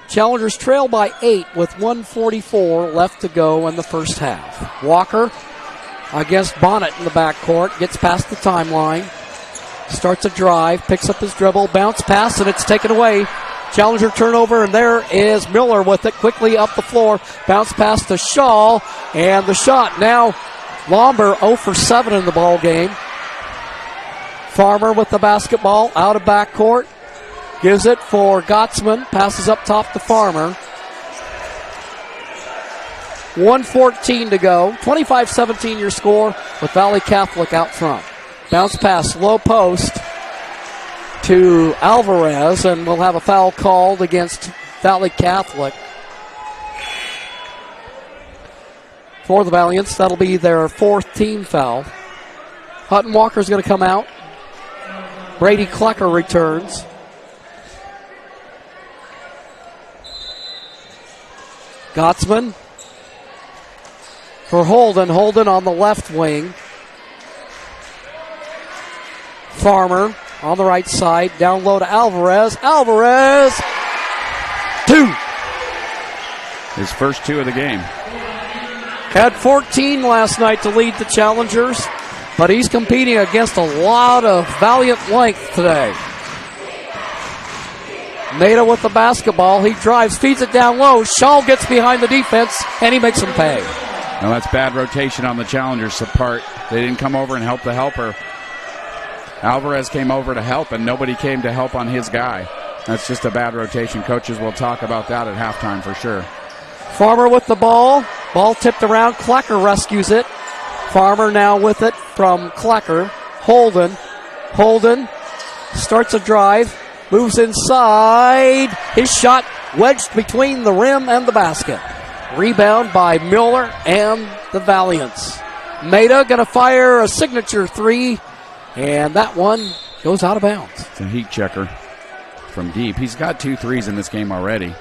Challengers trail by 8 with 1:44 left to go in the first half. Walker against Bonnet in the backcourt. Gets past the timeline. Starts a drive. Picks up his dribble. Bounce pass, and it's taken away. Challenger turnover, and there is Miller with it. Quickly up the floor. Bounce pass to Shaw. And the shot now. Lomber 0 for 7 in the ball game. Farmer with the basketball out of backcourt. Gives it for Gottsman. Passes up top to Farmer. 1:14 to go. 25-17 your score with Valley Catholic out front. Bounce pass, low post to Alvarez, and we'll have a foul called against Valley Catholic. For the Valiants, that'll be their 4th team foul. Hutton Walker's going to come out. Brady Klecker returns. Gottsman for Holden. Holden on the left wing. Farmer on the right side. Down low to Alvarez. Alvarez! 2. His first 2 of the game. Had 14 last night to lead the Challengers, but he's competing against a lot of Valiant length today. Maida with the basketball. He drives, feeds it down low. Shaw gets behind the defense, and he makes him pay. Now that's bad rotation on the Challengers' part. They didn't come over and help the helper. Alvarez came over to help, and nobody came to help on his guy. That's just a bad rotation. Coaches will talk about that at halftime for sure. Farmer with the ball. Ball tipped around. Klecker rescues it. Farmer now with it from Klecker. Holden. Holden starts a drive. Moves inside. His shot wedged between the rim and the basket. Rebound by Miller and the Valiants. Maida going to fire a signature 3. And that one goes out of bounds. It's a heat checker from deep. He's got 2 threes in this game already.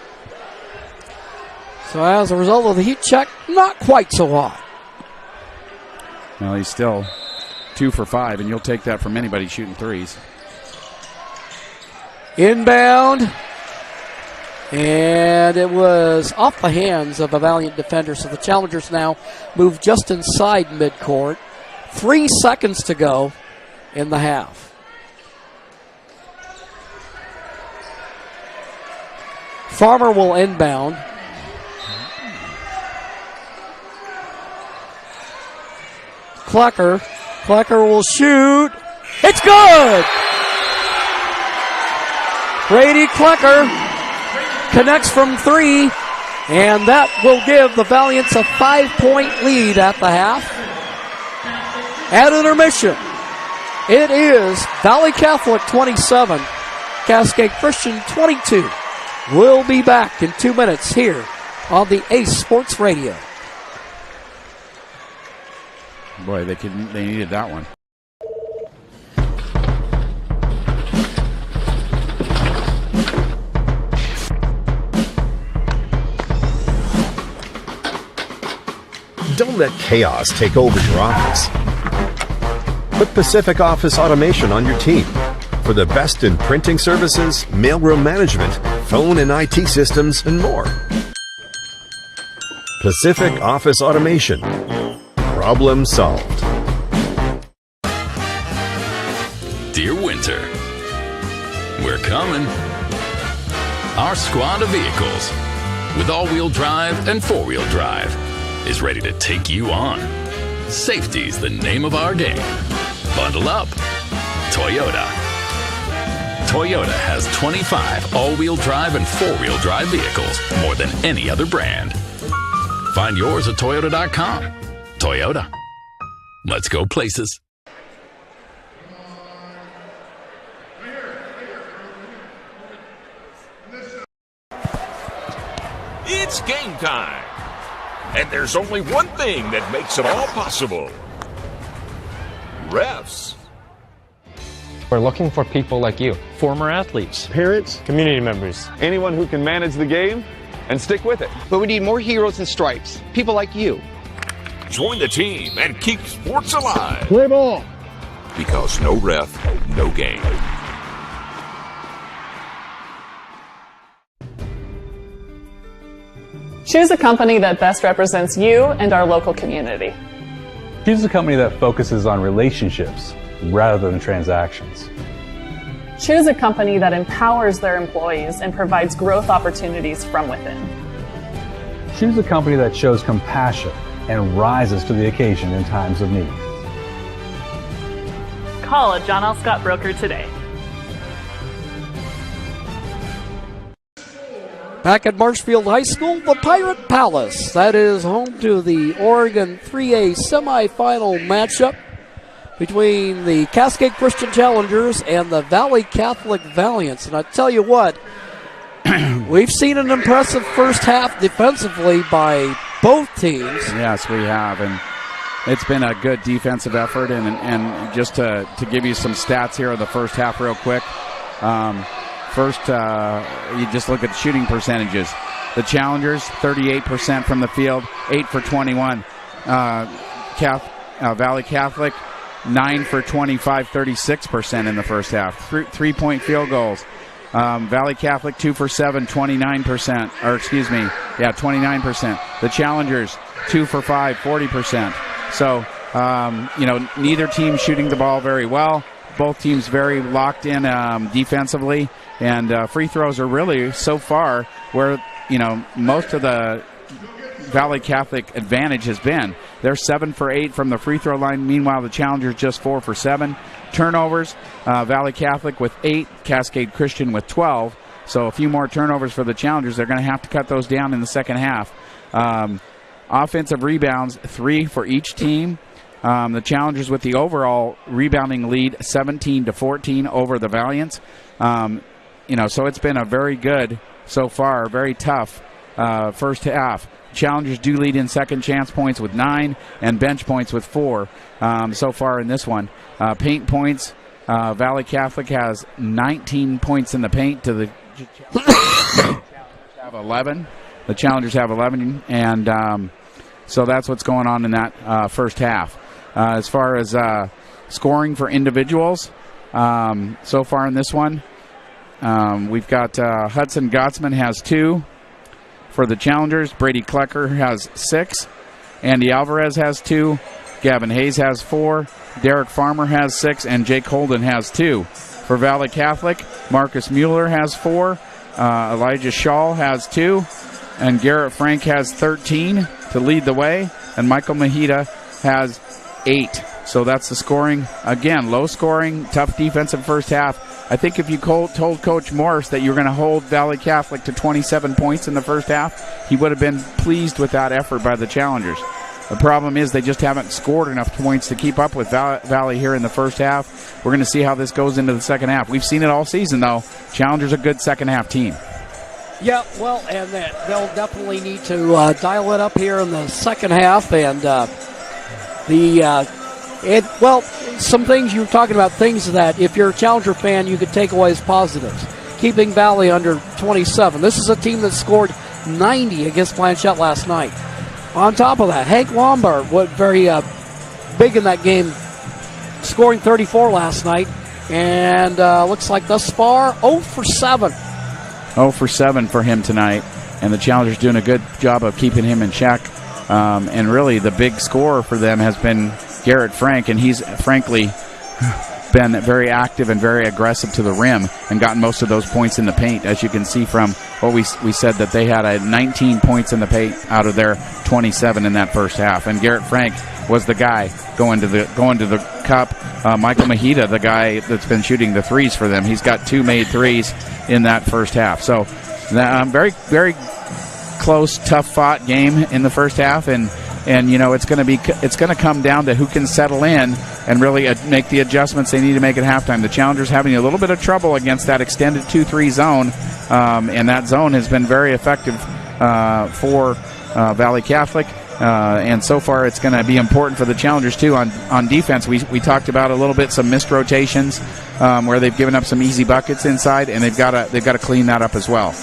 So as a result of the heat check, not quite so hot. Well, he's still 2 for 5, and you'll take that from anybody shooting threes. Inbound. And it was off the hands of a Valiant defender. So the Challengers now move just inside midcourt. 3 seconds to go in the half. Farmer will inbound. Klecker will shoot. It's good! Brady Klecker connects from 3, and that will give the Valiants a 5-point lead at the half. At intermission, it is Valley Catholic 27, Cascade Christian 22. We'll be back in 2 minutes here on the Ace Sports Radio. Boy, they needed that one. Don't let chaos take over your office. Put Pacific Office Automation on your team for the best in printing services, mailroom management, phone and IT systems, and more. Pacific Office Automation. Problem solved. Dear Winter, we're coming. Our squad of vehicles with all-wheel drive and four-wheel drive is ready to take you on. Safety's the name of our game. Bundle up. Toyota. Toyota has 25 all-wheel drive and four-wheel drive vehicles, more than any other brand. Find yours at Toyota.com. Toyota. Let's go places. It's game time. And there's only one thing that makes it all possible. Refs. We're looking for people like you. Former athletes. Parents. Community members. Anyone who can manage the game and stick with it. But we need more heroes in stripes. People like you. Join the team and keep sports alive. Play ball. Because no ref, no game. Choose a company that best represents you and our local community. Choose a company that focuses on relationships rather than transactions. Choose a company that empowers their employees and provides growth opportunities from within. Choose a company that shows compassion and rises to the occasion in times of need. Call a John L. Scott broker today. Back at Marshfield High School, the Pirate Palace. That is home to the Oregon 3A semifinal matchup between the Cascade Christian Challengers and the Valley Catholic Valiants. And I tell you what, we've seen an impressive first half defensively by both teams. Yes, we have. And it's been a good defensive effort. And just to give you some stats here in the first half real quick. First, you just look at the shooting percentages. The Challengers, 38% from the field, 8 for 21. Valley Catholic, 9 for 25, 36% in the first half. Three-point field goals. Valley Catholic, 2 for 7, 29%. Or excuse me, 29%. The Challengers, 2 for 5, 40%. So, neither team shooting the ball very well. Both teams very locked in defensively. And free throws are really, so far, where, most of the Valley Catholic advantage has been. They're 7 for 8 from the free throw line. Meanwhile, the Challengers just 4 for 7. Turnovers, Valley Catholic with 8, Cascade Christian with 12. So a few more turnovers for the Challengers. They're going to have to cut those down in the second half. Offensive rebounds, 3 for each team. The Challengers with the overall rebounding lead, 17-14 over the Valiants. So it's been a very good, so far, very tough first half. Challengers do lead in second chance points with 9 and bench points with 4 so far in this one. Paint points, Valley Catholic has 19 points in the paint to the Challengers have 11. The Challengers have 11, and so that's what's going on in that first half. As far as scoring for individuals, so far in this one, we've got Hudson Gottsman has 2 for the Challengers. Brady Klecker has 6. Andy Alvarez has 2. Gavin Hayes has 4. Derek Farmer has 6. And Jake Holden has 2. For Valley Catholic, Marcus Mueller has 4. Elijah Shaw has 2. And Garrett Frank has 13 to lead the way. And Michael Mahita has 8. So that's the scoring. Again, low scoring, tough defensive first half. I think if you told Coach Morris that you were going to hold Valley Catholic to 27 points in the first half, he would have been pleased with that effort by the Challengers. The problem is they just haven't scored enough points to keep up with Valley here in the first half. We're going to see how this goes into the second half. We've seen it all season, though. Challengers a good second half team. Yeah, well, and they'll definitely need to dial it up here in the second half. And some things you were talking about, things that if you're a Challenger fan, you could take away as positives. Keeping Valley under 27. This is a team that scored 90 against Blanchette last night. On top of that, Hank Lombard was very big in that game, scoring 34 last night. And looks like thus far 0 for 7. 0 for 7 for him tonight. And the Challengers doing a good job of keeping him in check. And really the big scorer for them has been Garrett Frank, and he's frankly been very active and very aggressive to the rim and gotten most of those points in the paint. As you can see from what we said, that they had 19 points in the paint out of their 27 in that first half. And Garrett Frank was the guy going to the cup. Michael Mahita, the guy that's been shooting the threes for them, he's got 2 made threes in that first half. So very, very close, tough-fought game in the first half, and you know it's going to come down to who can settle in and really make the adjustments they need to make at halftime. The Challengers having a little bit of trouble against that extended 2-3 zone, and that zone has been very effective for Valley Catholic. And so far, it's going to be important for the Challengers too on defense. We talked about a little bit some missed rotations where they've given up some easy buckets inside, and they've got to clean that up as well.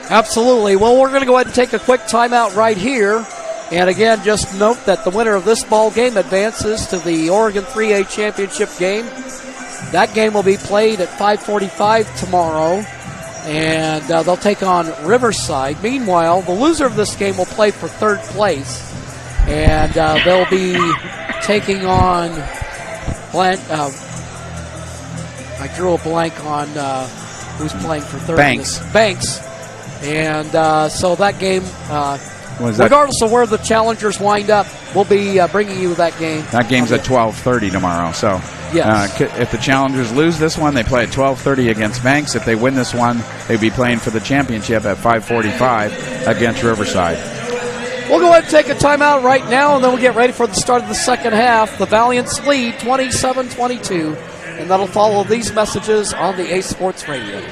Absolutely. Well, we're going to go ahead and take a quick timeout right here. And again, just note that the winner of this ball game advances to the Oregon 3A championship game. That game will be played at 5:45 tomorrow, and they'll take on Riverside. Meanwhile, the loser of this game will play for third place, and they'll be taking on I drew a blank on who's playing for third. Banks. And so that game, regardless of where the Challengers wind up, we'll be bringing you that game. That game's at 12:30 tomorrow. So yes. If the Challengers lose this one, they play at 12:30 against Banks. If they win this one, they'd be playing for the championship at 5:45 against Riverside. We'll go ahead and take a timeout right now, and then we'll get ready for the start of the second half. The Valiants lead 27-22, and that'll follow these messages on the Ace Sports Radio.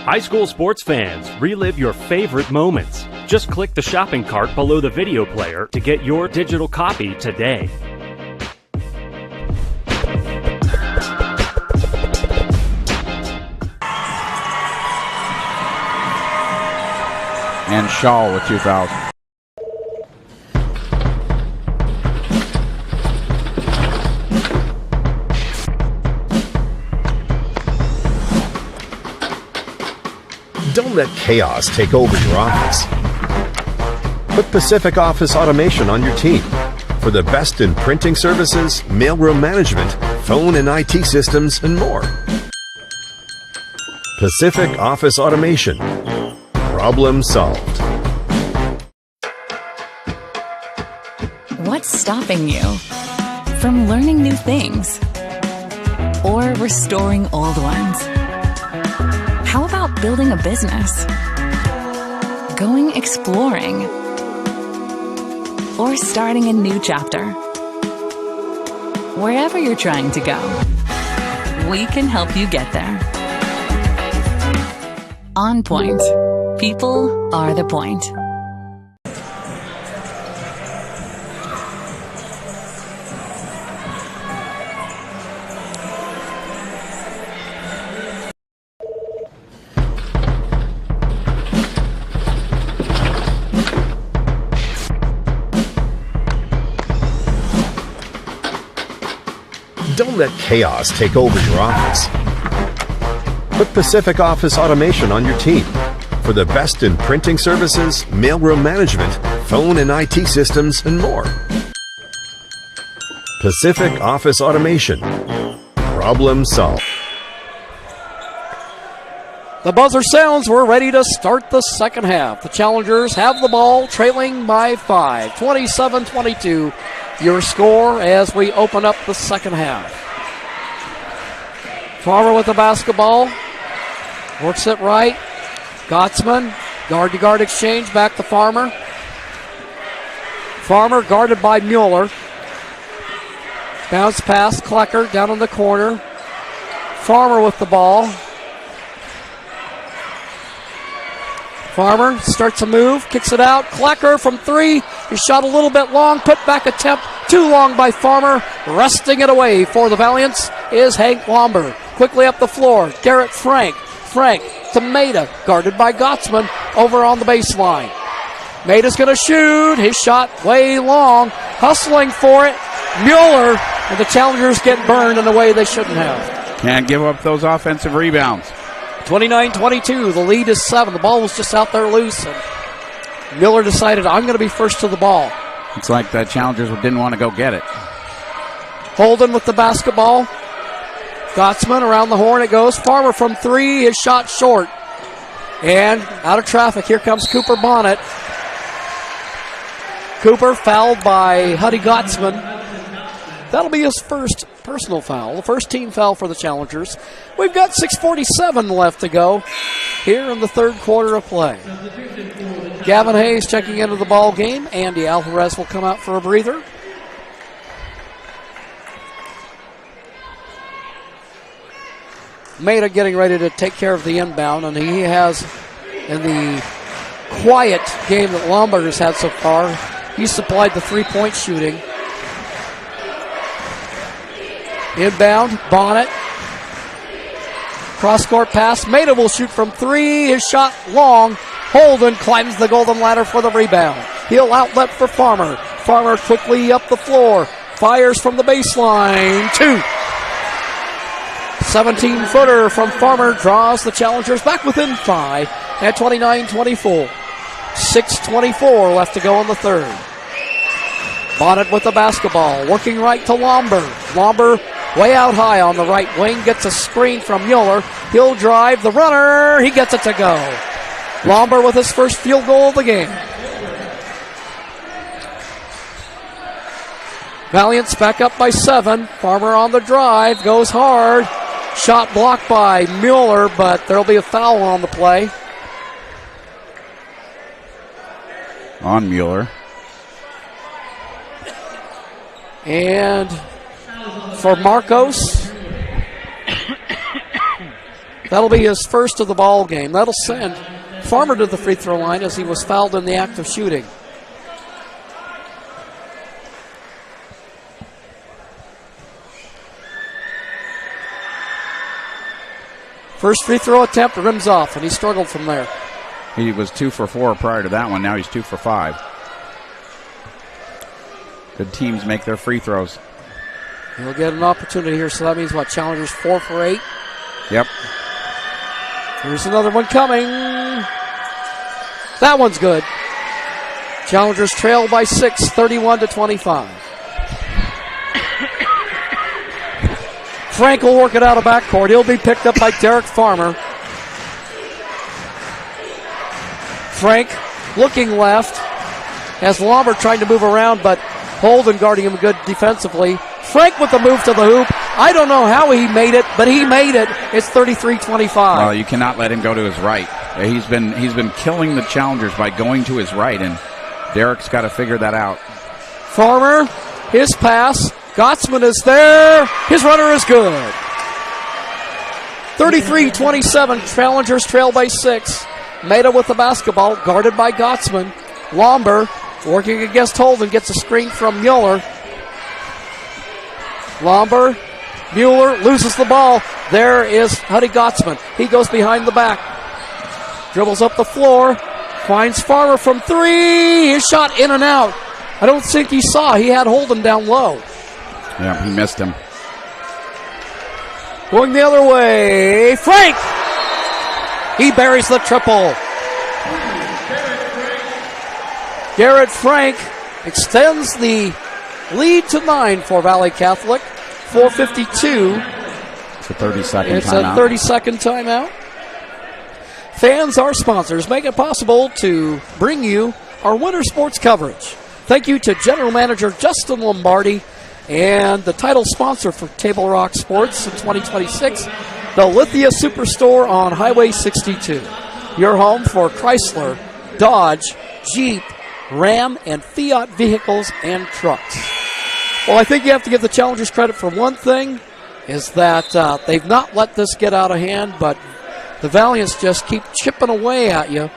High school sports fans, relive your favorite moments. Just click the shopping cart below the video player to get your digital copy today. And Shaw with 2,000. Don't let chaos take over your office. Put Pacific Office Automation on your team for the best in printing services, mailroom management, phone and IT systems, and more. Pacific Office Automation. Problem solved. What's stopping you from learning new things or restoring old ones? How about building a business, going exploring, or starting a new chapter? Wherever you're trying to go, we can help you get there. On Point. People are the point. Don't let chaos take over your office. Put Pacific Office Automation on your team for the best in printing services, mailroom management, phone and IT systems, and more. Pacific Office Automation. Problem solved. The buzzer sounds. We're ready to start the second half. The Challengers have the ball, trailing by 5. 27-22, your score as we open up the second half. Farmer with the basketball. Works it right. Gottsman, guard-to-guard exchange, back to Farmer. Farmer guarded by Mueller. Bounce pass, Klecker down in the corner. Farmer with the ball. Farmer starts a move, kicks it out. Klecker from 3. He shot a little bit long, put back attempt too long by Farmer. Wresting it away for the Valiants is Hank Lomber. Quickly up the floor, Garrett Frank. Frank to Maida, guarded by Gottsman over on the baseline. Maida's going to shoot. His shot way long. Hustling for it. Mueller, and the Challengers get burned in a way they shouldn't have. Can't give up those offensive rebounds. 29-22, the lead is 7. The ball was just out there loose, and Miller decided, I'm going to be first to the ball. It's like the Challengers didn't want to go get it. Holden with the basketball. Gottsman around the horn it goes. Farmer from 3, his shot short. And out of traffic, here comes Cooper Bonnet. Cooper fouled by Huddy Gottsman. That'll be his first personal foul, the first team foul for the Challengers. We've got 6:47 left to go here in the third quarter of play. Gavin Hayes checking into the ball game. Andy Alvarez will come out for a breather. Maida getting ready to take care of the inbound, and he has, in the quiet game that Lombard has had so far, he supplied the three-point shooting. Inbound, Bonnet. Cross-court pass. Maida will shoot from 3. His shot long. Holden climbs the golden ladder for the rebound. He'll outlet for Farmer. Farmer quickly up the floor. Fires from the baseline. 2. 17-footer from Farmer draws the Challengers back within 5 at 29-24. 6:24 left to go in the third. Bonnet with the basketball. Working right to Lomber. Lomber way out high on the right wing. Gets a screen from Mueller. He'll drive the runner. He gets it to go. Lomber with his first field goal of the game. Valiants back up by 7. Farmer on the drive. Goes hard. Shot blocked by Mueller, but there'll be a foul on the play. On Mueller. And for Marcos, that'll be his first of the ball game. That'll send Farmer to the free throw line as he was fouled in the act of shooting. First free throw attempt rims off, and he struggled from there. He was 2 for 4 prior to that one. Now he's 2 for 5. Good teams make their free throws. He'll get an opportunity here, so that means what? Challengers 4 for 8? Yep. Here's another one coming. That one's good. Challengers trail by 6, 31-25. Frank will work it out of backcourt. He'll be picked up by Derek Farmer. Frank looking left. Has Lomber trying to move around, but Holden guarding him good defensively. Frank with the move to the hoop. I don't know how he made it, but he made it. It's 33-25. Well, you cannot let him go to his right. He's been killing the Challengers by going to his right, and Derek's got to figure that out. Farmer, his pass. Gottsman is there. His runner is good. 33-27. Challengers trail by 6. Maida with the basketball, guarded by Gottsman. Lomber working against Holden, gets a screen from Mueller. Lomber, Mueller loses the ball. There is Huddy Gottsman. He goes behind the back. Dribbles up the floor. Finds Farmer from 3. His shot in and out. I don't think he saw. He had Holden down low. Yeah, he missed him. Going the other way, Frank! He buries the triple. Garrett Frank extends the lead to 9 for Valley Catholic. 4:52. It's a 30-second timeout. It's a 30-second timeout. Fans, our sponsors, make it possible to bring you our winter sports coverage. Thank you to General Manager Justin Lombardi and the title sponsor for Table Rock Sports in 2026, the Lithia Superstore on Highway 62. Your home for Chrysler, Dodge, Jeep, Ram, and Fiat vehicles and trucks. Well, I think you have to give the Challengers credit for one thing, is that they've not let this get out of hand, but the Valiants just keep chipping away at you.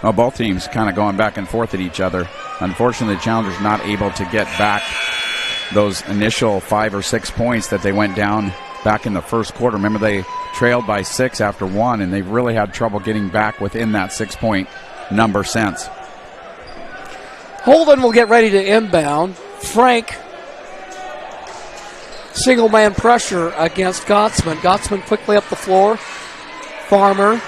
Well, both teams kind of going back and forth at each other. Unfortunately, the Challengers not able to get back those initial 5 or 6 points that they went down back in the first quarter. Remember, they trailed by 6 after 1, and they've really had trouble getting back within that 6-point number since. Holden will get ready to inbound. Frank, single man pressure against Gottsman. Gottsman quickly up the floor. Farmer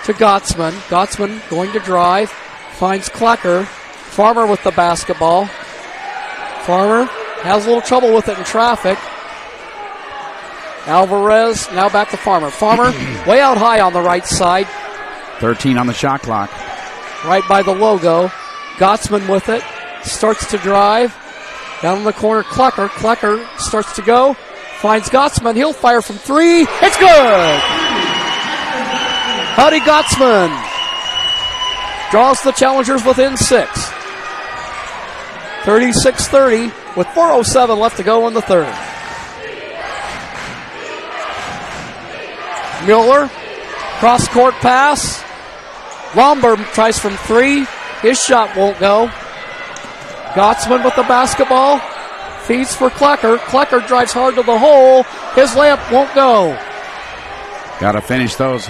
to Gottsman. Gottsman going to drive. Finds Klecker. Farmer with the basketball. Farmer has a little trouble with it in traffic. Alvarez now back to Farmer. Farmer way out high on the right side. 13 on the shot clock. Right by the logo. Gottsman with it. Starts to drive. Down in the corner, Klecker. Klecker starts to go. Finds Gottsman. He'll fire from 3. It's good! Howdy Gottsman draws the Challengers within 6. 36-30 with 4:07 left to go in the third. Mueller, cross-court pass. Lombard tries from 3. His shot won't go. Gottsman with the basketball. Feeds for Klecker. Klecker drives hard to the hole. His layup won't go. Got to finish those.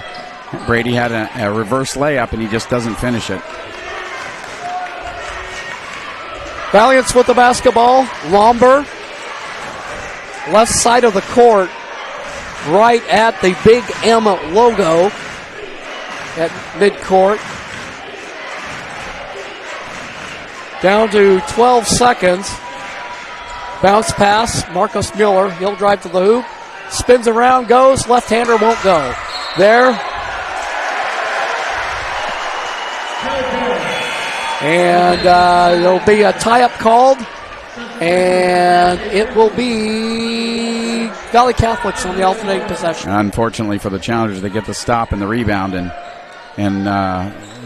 Brady had a reverse layup, and he just doesn't finish it. Valiants with the basketball. Lombard. Left side of the court. Right at the Big M logo at midcourt. Down to 12 seconds. Bounce pass. Marcus Mueller. He'll drive to the hoop. Spins around, goes. Left-hander won't go. There. And there'll be a tie-up called. And it will be Valley Catholics on the alternating possession. Unfortunately for the Challengers, they get the stop and the rebound. And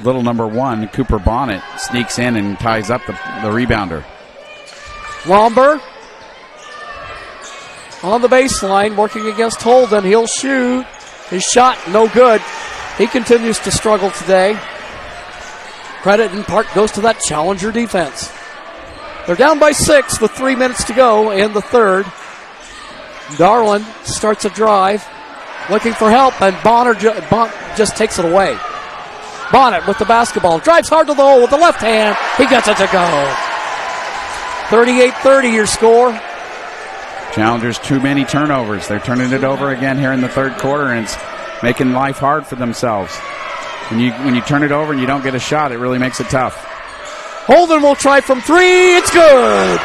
little number 1, Cooper Bonnet, sneaks in and ties up the rebounder. Lombard on the baseline, working against Holden. He'll shoot. His shot, no good. He continues to struggle today. Credit in part goes to that Challenger defense. They're down by 6 with 3 minutes to go in the third. Darlin starts a drive, looking for help, and Bonnet just takes it away. Bonnet with the basketball, drives hard to the hole with the left hand. He gets it to go. 38-30 your score. Challengers, too many turnovers. They're turning it over again here in the third quarter, and it's making life hard for themselves. When you turn it over and you don't get a shot, it really makes it tough. Holden will try from 3. It's good.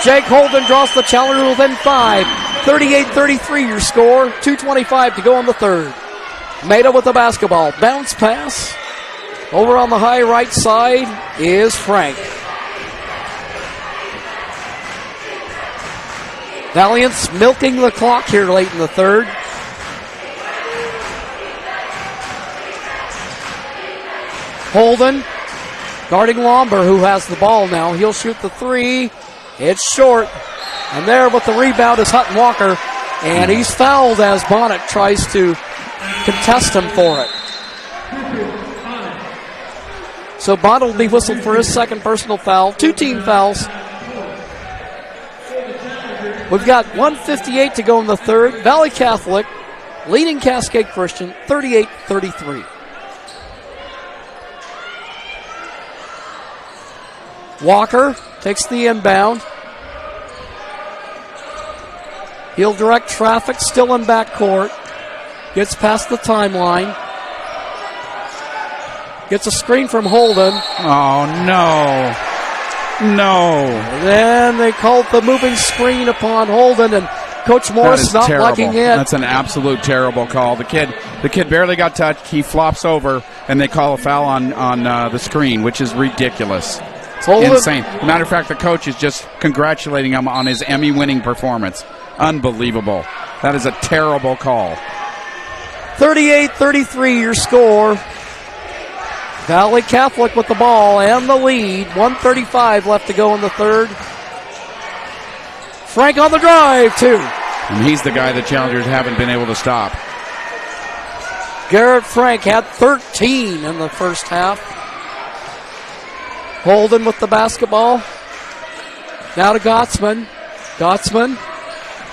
Jake Holden draws the Challenger within 5. 38-33 your score. 2:25 to go in the third. Maida with the basketball. Bounce pass. Over on the high right side is Frank. Valiants milking the clock here late in the third. Holden guarding Lombard, who has the ball now. He'll shoot the 3. It's short. And there with the rebound is Hutton Walker. And he's fouled as Bonnet tries to contest him for it. So Bonnet will be whistled for his second personal foul. 2 team fouls. We've got 1:58 to go in the third. Valley Catholic leading Cascade Christian 38-33. Walker takes the inbound. He'll direct traffic, still in backcourt. Gets past the timeline. Gets a screen from Holden. Oh, no. No. Then they called the moving screen upon Holden, and Coach Morris not terrible. liking it. That's an absolute terrible call. The kid barely got touched. He flops over, and they call a foul on the screen, which is ridiculous. It's insane. As a matter of fact, the coach is just congratulating him on his Emmy-winning performance. Unbelievable. That is a terrible call. 38-33 your score. Valley Catholic with the ball and the lead. 1:35 left to go in the third. Frank on the drive, too. And he's the guy the Challengers haven't been able to stop. Garrett Frank had 13 in the first half. Holden with the basketball. Now to Gottsman. Gottsman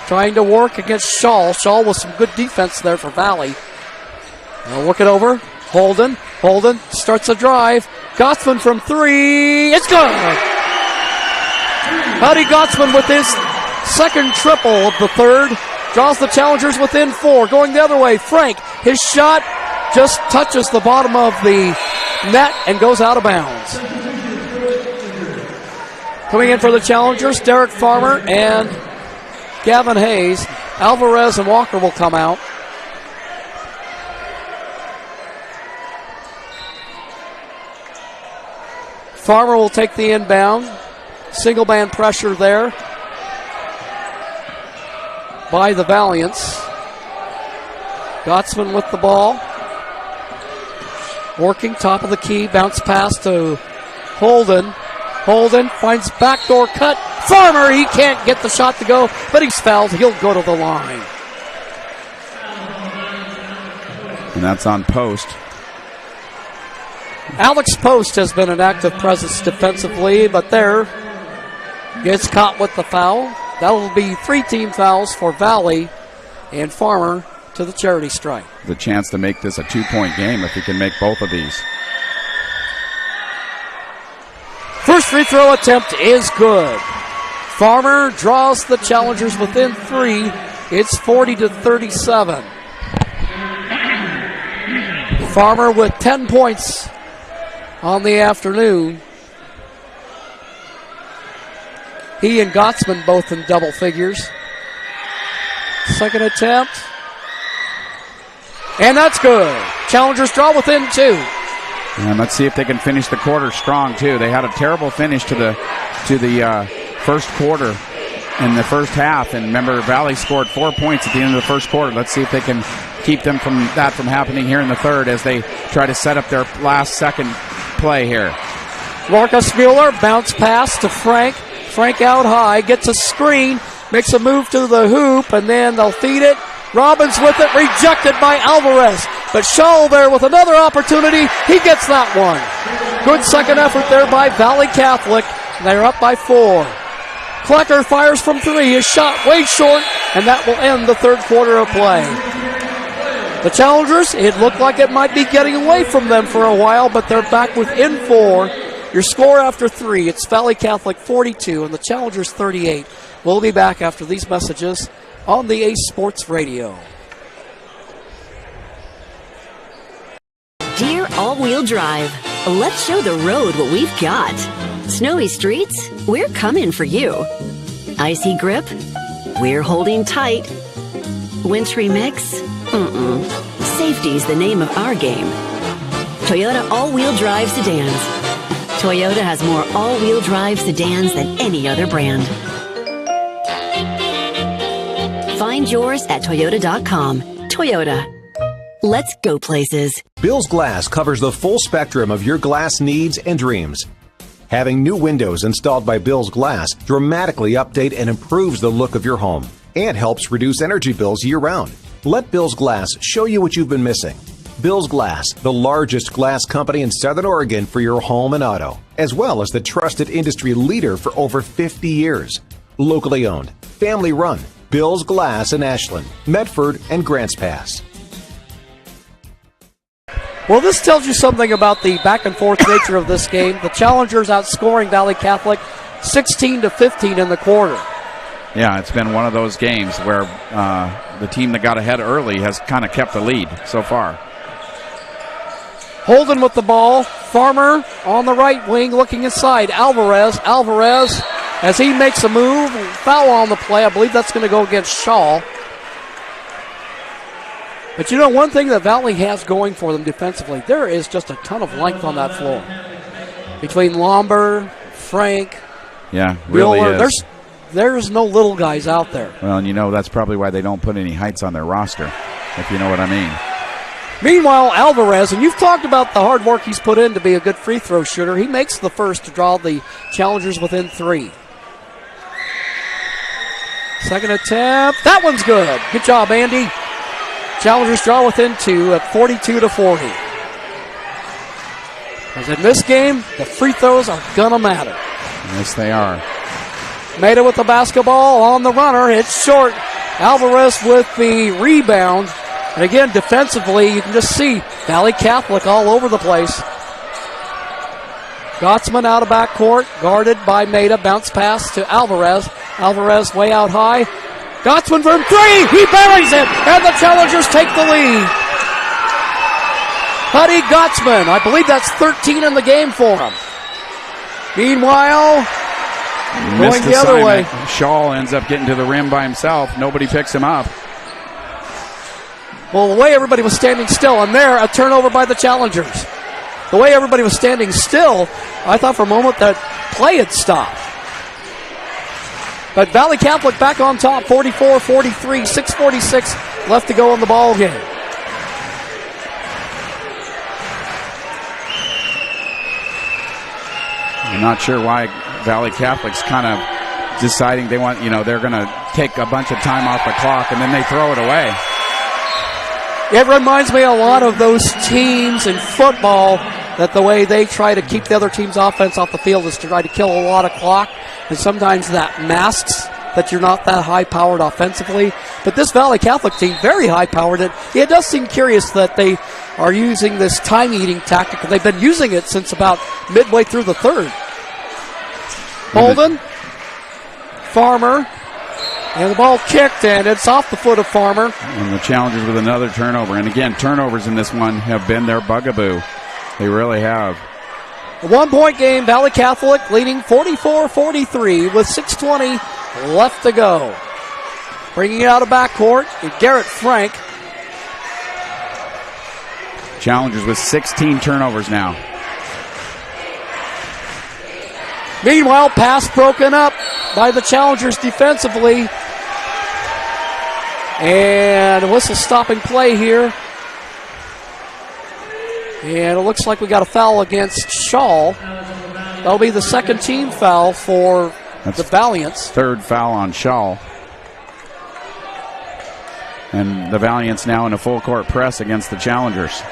trying to work against Shaw. Shaw with some good defense there for Valley. They'll work it over. Holden. Holden starts a drive. Gottsman from three. It's good. Howdy Gottsman with his second triple of the third. Draws the Challengers within 4. Going the other way. Frank. His shot just touches the bottom of the net and goes out of bounds. Coming in for the Challengers, Derek Farmer and Gavin Hayes. Alvarez and Walker will come out. Farmer will take the inbound. Single man pressure there by the Valiants. Gottsman with the ball. Working top of the key. Bounce pass to Holden. Holden finds backdoor cut. Farmer, he can't get the shot to go, but he's fouled. He'll go to the line. And that's on Post. Alex Post has been an active presence defensively, but there gets caught with the foul. That will be 3 team fouls for Valley, and Farmer to the charity strike. The chance to make this a 2-point game if he can make both of these. First free throw attempt is good. Farmer draws the Challengers within 3. It's 40-37. Farmer with 10 points on the afternoon. He and Gottsman both in double figures. Second attempt. And that's good. Challengers draw within 2. And let's see if they can finish the quarter strong, too. They had a terrible finish to the first quarter in the first half. And remember, Valley scored 4 points at the end of the first quarter. Let's see if they can keep them from happening here in the third as they try to set up their last second play here. Marcus Mueller, bounce pass to Frank. Frank out high, gets a screen, makes a move to the hoop, and then they'll feed it. Robbins with it, rejected by Alvarez. But Shaw there with another opportunity. He gets that one. Good second effort there by Valley Catholic. They're up by 4. Klecker fires from 3. His shot way short, and that will end the third quarter of play. The Challengers, it looked like it might be getting away from them for a while, but they're back within 4. Your score after 3, it's Valley Catholic 42 and the Challengers 38. We'll be back after these messages on the Ace Sports Radio. Dear All-Wheel Drive, let's show the road what we've got. Snowy streets, we're coming for you. Icy grip, we're holding tight. Wintry mix, Safety's the name of our game. Toyota All-Wheel Drive Sedans. Toyota has more all-wheel drive sedans than any other brand. Find yours at Toyota.com. Toyota. Let's go places. Bill's Glass covers the full spectrum of your glass needs and dreams. Having new windows installed by Bill's Glass dramatically update and improves the look of your home and helps reduce energy bills year-round. Let Bill's Glass show you what you've been missing. Bill's Glass, the largest glass company in Southern Oregon for your home and auto, as well as the trusted industry leader for over 50 years. Locally owned, family run, Bill's Glass in Ashland, Medford, and Grants Pass. Well, this tells you something about the back-and-forth nature of this game. The Challengers outscoring Valley Catholic 16-15 in the quarter. Yeah, it's been one of those games where the team that got ahead early has kind of kept the lead so far. Holden with the ball. Farmer on the right wing looking inside. Alvarez as he makes a move. Foul on the play. I believe that's going to go against Shaw. But you know, one thing that Valley has going for them defensively, there is just a ton of length on that floor. Between Lomber, Frank, yeah, really Wheeler, is. There's no little guys out there. Well, and you know that's probably why they don't put any heights on their roster, if you know what I mean. Meanwhile, Alvarez, and you've talked about the hard work he's put in to be a good free throw shooter. He makes the first to draw the challengers within 3. Second attempt. That one's good. Good job, Andy. Challengers draw within 2 at 42-40. As in this game, the free throws are going to matter. Yes, they are. Maida with the basketball on the runner. It's short. Alvarez with the rebound. And again, defensively, you can just see Valley Catholic all over the place. Gottsman out of backcourt, guarded by Maida. Bounce pass to Alvarez. Alvarez way out high. Gottsman from 3. He buries it, and the Challengers take the lead. Buddy Gottsman, I believe that's 13 in the game for him. Meanwhile, going the other way. Shaw ends up getting to the rim by himself. Nobody picks him up. Well, the way everybody was standing still, and there, a turnover by the Challengers. The way everybody was standing still, I thought for a moment that play had stopped. But Valley Catholic back on top, 44-43, 6:46 left to go in the ball game. I'm not sure why Valley Catholic's kind of deciding they want, they're going to take a bunch of time off the clock and then they throw it away. It reminds me a lot of those teams in football that the way they try to keep the other team's offense off the field is to try to kill a lot of clock, and sometimes that masks that you're not that high-powered offensively. But this Valley Catholic team, very high-powered. It does seem curious that they are using this time-eating tactic. They've been using it since about midway through the third. Holden, Farmer, and the ball kicked, and it's off the foot of Farmer. And the Challengers with another turnover. And again, turnovers in this one have been their bugaboo. They really have. A 1-point game, Valley Catholic leading 44-43 with 6:20 left to go. Bringing it out of backcourt, Garrett Frank. Challengers with 16 turnovers now. Meanwhile, pass broken up by the Challengers defensively. And a whistle stopping play here. And it looks like we got a foul against Shaw. That'll be the second team foul for the Valiants. Third foul on Shaw. And the Valiants now in a full court press against the Challengers.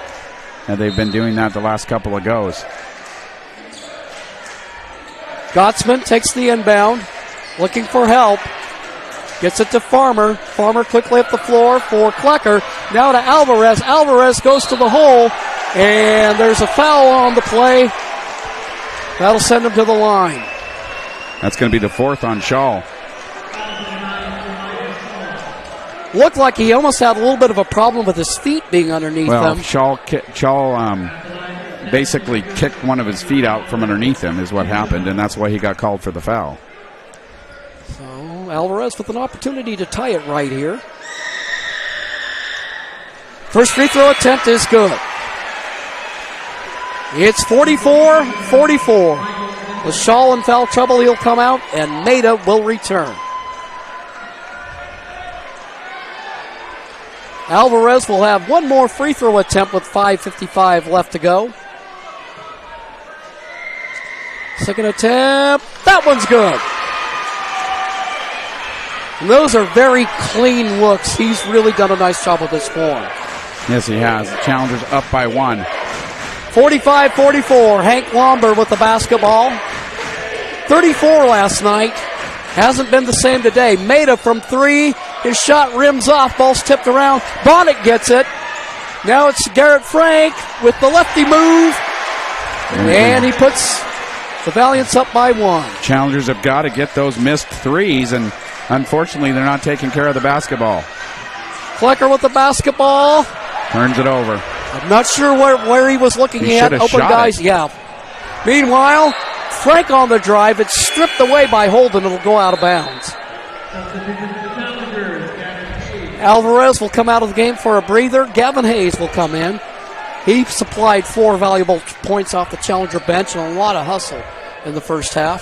And they've been doing that the last couple of goes. Gottsman takes the inbound, looking for help. Gets it to Farmer. Farmer quickly up the floor for Klecker. Now to Alvarez. Alvarez goes to the hole, and there's a foul on the play. That'll send him to the line. That's going to be the fourth on Shaw. Looked like he almost had a little bit of a problem with his feet being underneath him. Shaw basically kicked one of his feet out from underneath him is what happened, and that's why he got called for the foul. So Alvarez with an opportunity to tie it right here. First free throw attempt is good. It's 44-44. With Shaw in foul trouble, he'll come out, and Maida will return. Alvarez will have one more free throw attempt with 5:55 left to go. Second attempt. That one's good. And those are very clean looks. He's really done a nice job with this form. Yes, he has. The Challengers up by 1. 45-44. Hank Lomber with the basketball. 34 last night. Hasn't been the same today. Maida from 3. His shot rims off. Ball's tipped around. Bonnet gets it. Now it's Garrett Frank with the lefty move. And he puts the Valiants up by 1. Challengers have got to get those missed threes, and unfortunately, they're not taking care of the basketball. Klecker with the basketball. Turns it over. I'm not sure where he was looking at. Open guys, yeah. Meanwhile, Frank on the drive. It's stripped away by Holden. It'll go out of bounds. Alvarez will come out of the game for a breather. Gavin Hayes will come in. He supplied 4 valuable points off the Challenger bench and a lot of hustle in the first half.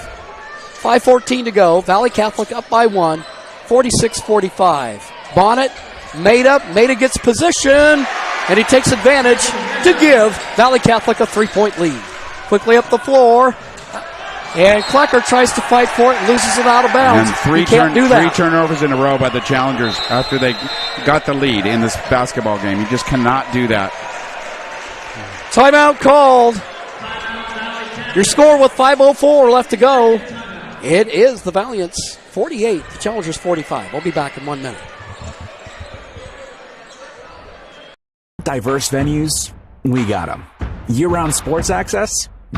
5:14 to go. Valley Catholic up by 1, 46-45. Bonnet, Maida gets position, and he takes advantage to give Valley Catholic a 3-point lead. Quickly up the floor, and Klecker tries to fight for it and loses it out of bounds. And three turnovers in a row by the Challengers after they got the lead in this basketball game. You just cannot do that. Timeout called. Your score with 5:04 left to go. It is the Valiants 48, the Challengers 45. We'll be back in 1 minute. Diverse venues, we got them. Year-round sports access?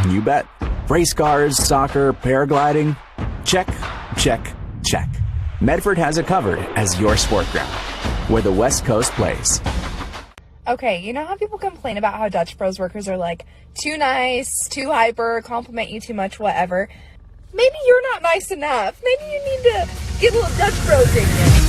You bet. Race cars, soccer, paragliding? Check, check, check. Medford has it covered as your sport ground, where the West Coast plays. Okay, you know how people complain about how Dutch Bros workers are like too nice, too hyper, compliment you too much, whatever? Maybe you're not nice enough. Maybe you need to get a little Dutch Bros in you.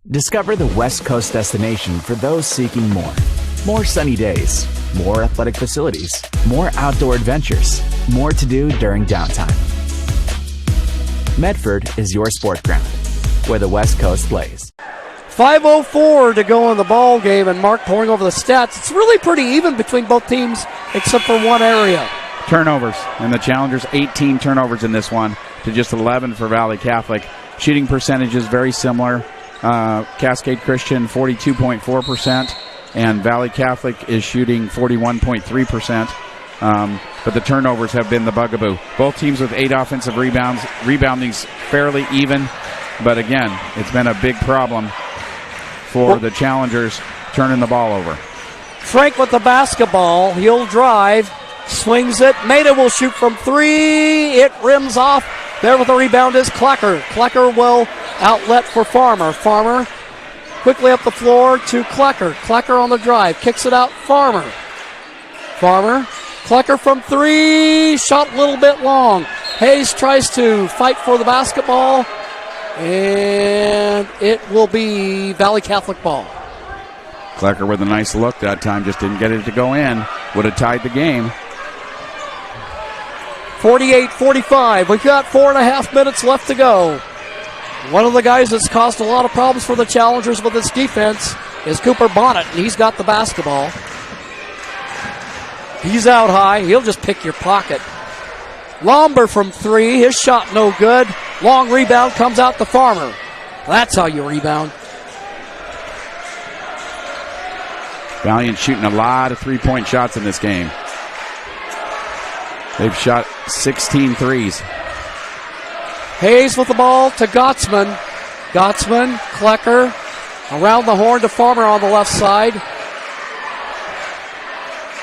Discover the West Coast destination for those seeking more. More sunny days, more athletic facilities, more outdoor adventures, more to do during downtime. Medford is your sport ground, where the West Coast plays. 5:04 to go in the ball game, and Mark pouring over the stats. It's really pretty even between both teams, except for one area. Turnovers, and the Challengers 18 turnovers in this one to just 11 for Valley Catholic. Shooting percentages very similar. Cascade Christian 42.4%, and Valley Catholic is shooting 41.3%. But the turnovers have been the bugaboo. Both teams with 8 offensive rebounds. Rebounding's fairly even, but again, it's been a big problem for the Challengers turning the ball over. Frank with the basketball. He'll drive, swings it. Maida will shoot from 3. It rims off. There with the rebound is Klecker. Klecker will outlet for Farmer. Farmer quickly up the floor to Klecker. Klecker on the drive. Kicks it out. Farmer. Klecker from 3. Shot a little bit long. Hayes tries to fight for the basketball. And it will be Valley Catholic ball. Klecker with a nice look that time. Just didn't get it to go in. Would have tied the game. 48-45. We've got 4.5 minutes left to go. One of the guys that's caused a lot of problems for the Challengers with his defense is Cooper Bonnet, and he's got the basketball. He's out high. He'll just pick your pocket. Lomber from 3. His shot no good. Long rebound comes out to Farmer. That's how you rebound. Valiant shooting a lot of three-point shots in this game. They've shot 16 threes. Hayes with the ball to Gottsman. Gottsman, Klecker, around the horn to Farmer on the left side.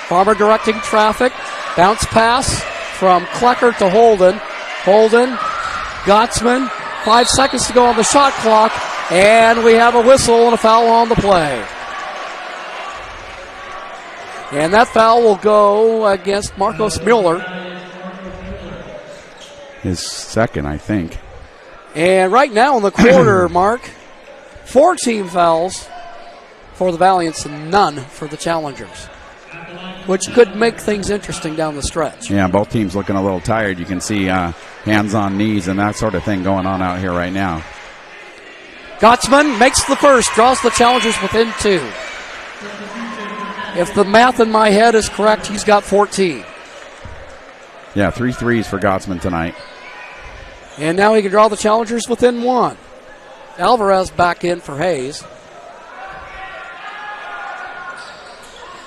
Farmer directing traffic. Bounce pass from Klecker to Holden. Holden, Gottsman, 5 seconds to go on the shot clock, and we have a whistle and a foul on the play. And that foul will go against Marcos Mueller. His second, I think. And right now in the quarter, Mark, 4 team fouls for the Valiants and none for the Challengers, which could make things interesting down the stretch. Yeah, both teams looking a little tired. You can see hands on knees and that sort of thing going on out here right now. Gottsman makes the first, draws the Challengers within 2. If the math in my head is correct, he's got 14. Yeah, 3 threes for Gottsman tonight. And now he can draw the Challengers within 1. Alvarez back in for Hayes.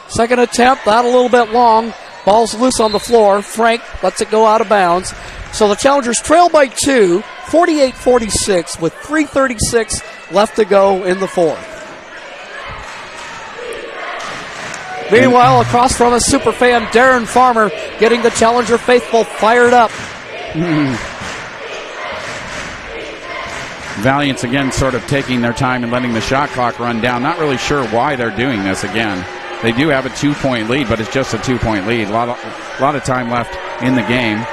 Second attempt, that a little bit long. Ball's loose on the floor. Frank lets it go out of bounds. So the Challengers trail by 2, 48-46, with 3:36 left to go in the fourth. Meanwhile, across from us, superfan Darren Farmer getting the Challenger faithful fired up. Valiant's again sort of taking their time and letting the shot clock run down. Not really sure why they're doing this again. They do have a 2-point lead, but it's just a 2-point lead. A lot of time left in the game.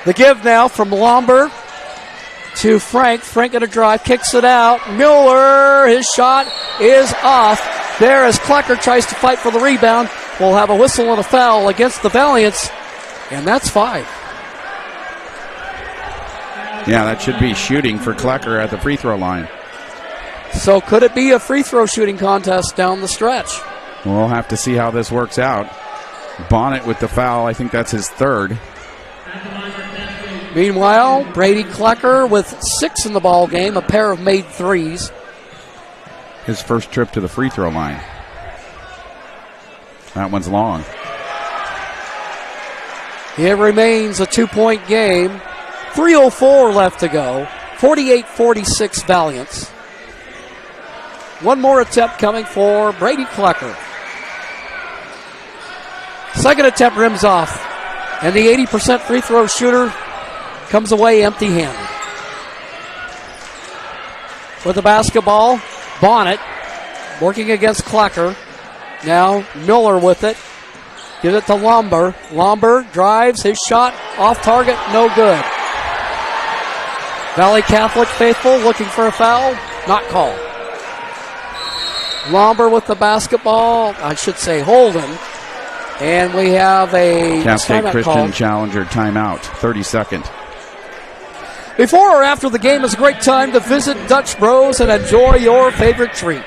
The give now from Lomber to Frank. Frank going to drive, kicks it out. Mueller, his shot is off. There as Klecker tries to fight for the rebound. We'll have a whistle and a foul against the Valiants, and that's 5. Yeah, that should be shooting for Klecker at the free throw line. So could it be a free throw shooting contest down the stretch? We'll have to see how this works out. Bonnet with the foul. I think that's his third. Meanwhile, Brady Klecker with 6 in the ball game, a pair of made threes. His first trip to the free throw line. That one's long. It remains a 2-point game. 3:04 left to go. 48-46 Valiants. One more attempt coming for Brady Klecker. Second attempt rims off. And the 80% free throw shooter comes away empty-handed. With the basketball, Bonnet working against Klecker. Now Miller with it. Gives it to Lomber. Lomber drives, his shot off target, no good. Valley Catholic faithful looking for a foul, not called. Lomber with the basketball, I should say Holden. And we have a Cascade timeout Christian called. Challenger timeout, 32nd. Before or after the game is a great time to visit Dutch Bros and enjoy your favorite treat.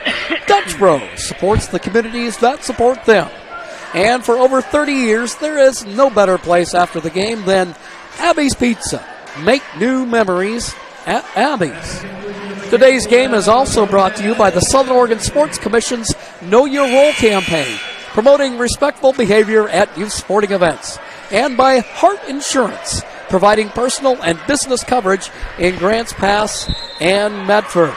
Dutch Bros supports the communities that support them. And for over 30 years, there is no better place after the game than Abby's Pizza. Make new memories at Abby's. Today's game is also brought to you by the Southern Oregon Sports Commission's Know Your Role campaign, promoting respectful behavior at youth sporting events, and by Hart Insurance, providing personal and business coverage in Grants Pass and Medford.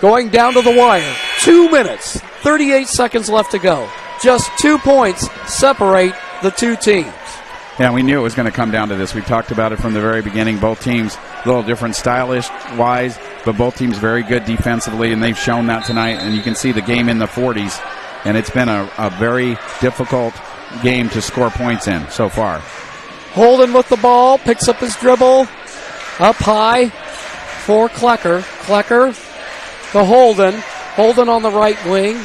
Going down to the wire, 2 minutes, 38 seconds left to go. Just 2 points separate the two teams. Yeah, we knew it was going to come down to this. We talked about it from the very beginning. Both teams a little different stylish-wise, but both teams very good defensively, and they've shown that tonight. And you can see the game in the 40s, and it's been a very difficult game to score points in so far. Holden with the ball, picks up his dribble, up high for Klecker. Klecker to Holden. Holden on the right wing,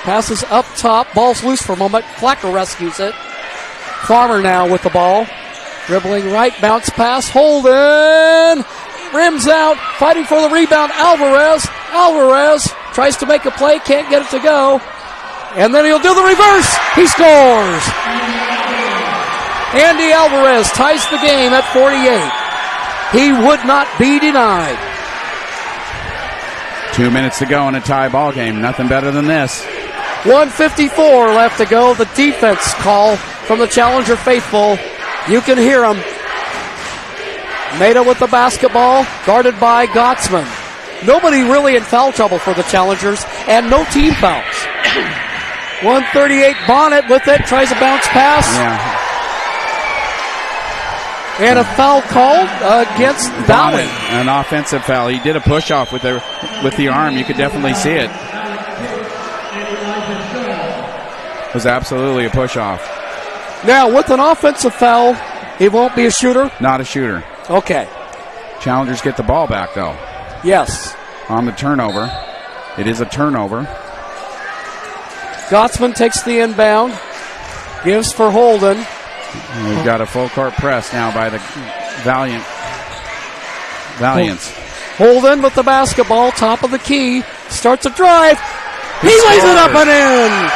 passes up top, ball's loose for a moment. Klecker rescues it. Farmer now with the ball. Dribbling right, bounce pass. Holden rims out, fighting for the rebound. Alvarez tries to make a play, can't get it to go. And then he'll do the reverse. He scores. Andy Alvarez ties the game at 48. He would not be denied. 2 minutes to go in a tie ball game. Nothing better than this. 1:54 left to go. The defense call from the Challenger faithful. You can hear them. Maida with the basketball, guarded by Gottsman. Nobody really in foul trouble for the Challengers, and no team fouls. 138 Bonnet with it, tries a bounce pass. Yeah. And a foul called against Valley. An offensive foul. He did a push-off with the arm. You could definitely see it. It was absolutely a push-off. Now, with an offensive foul, he won't be a shooter? Not a shooter. Okay. Challengers get the ball back, though. Yes. On the turnover. It is a turnover. Gottsman takes the inbound. Gives for Holden. We've got a full court press now by the Valiants. Holden with the basketball, top of the key, starts a drive. He lays it up and in.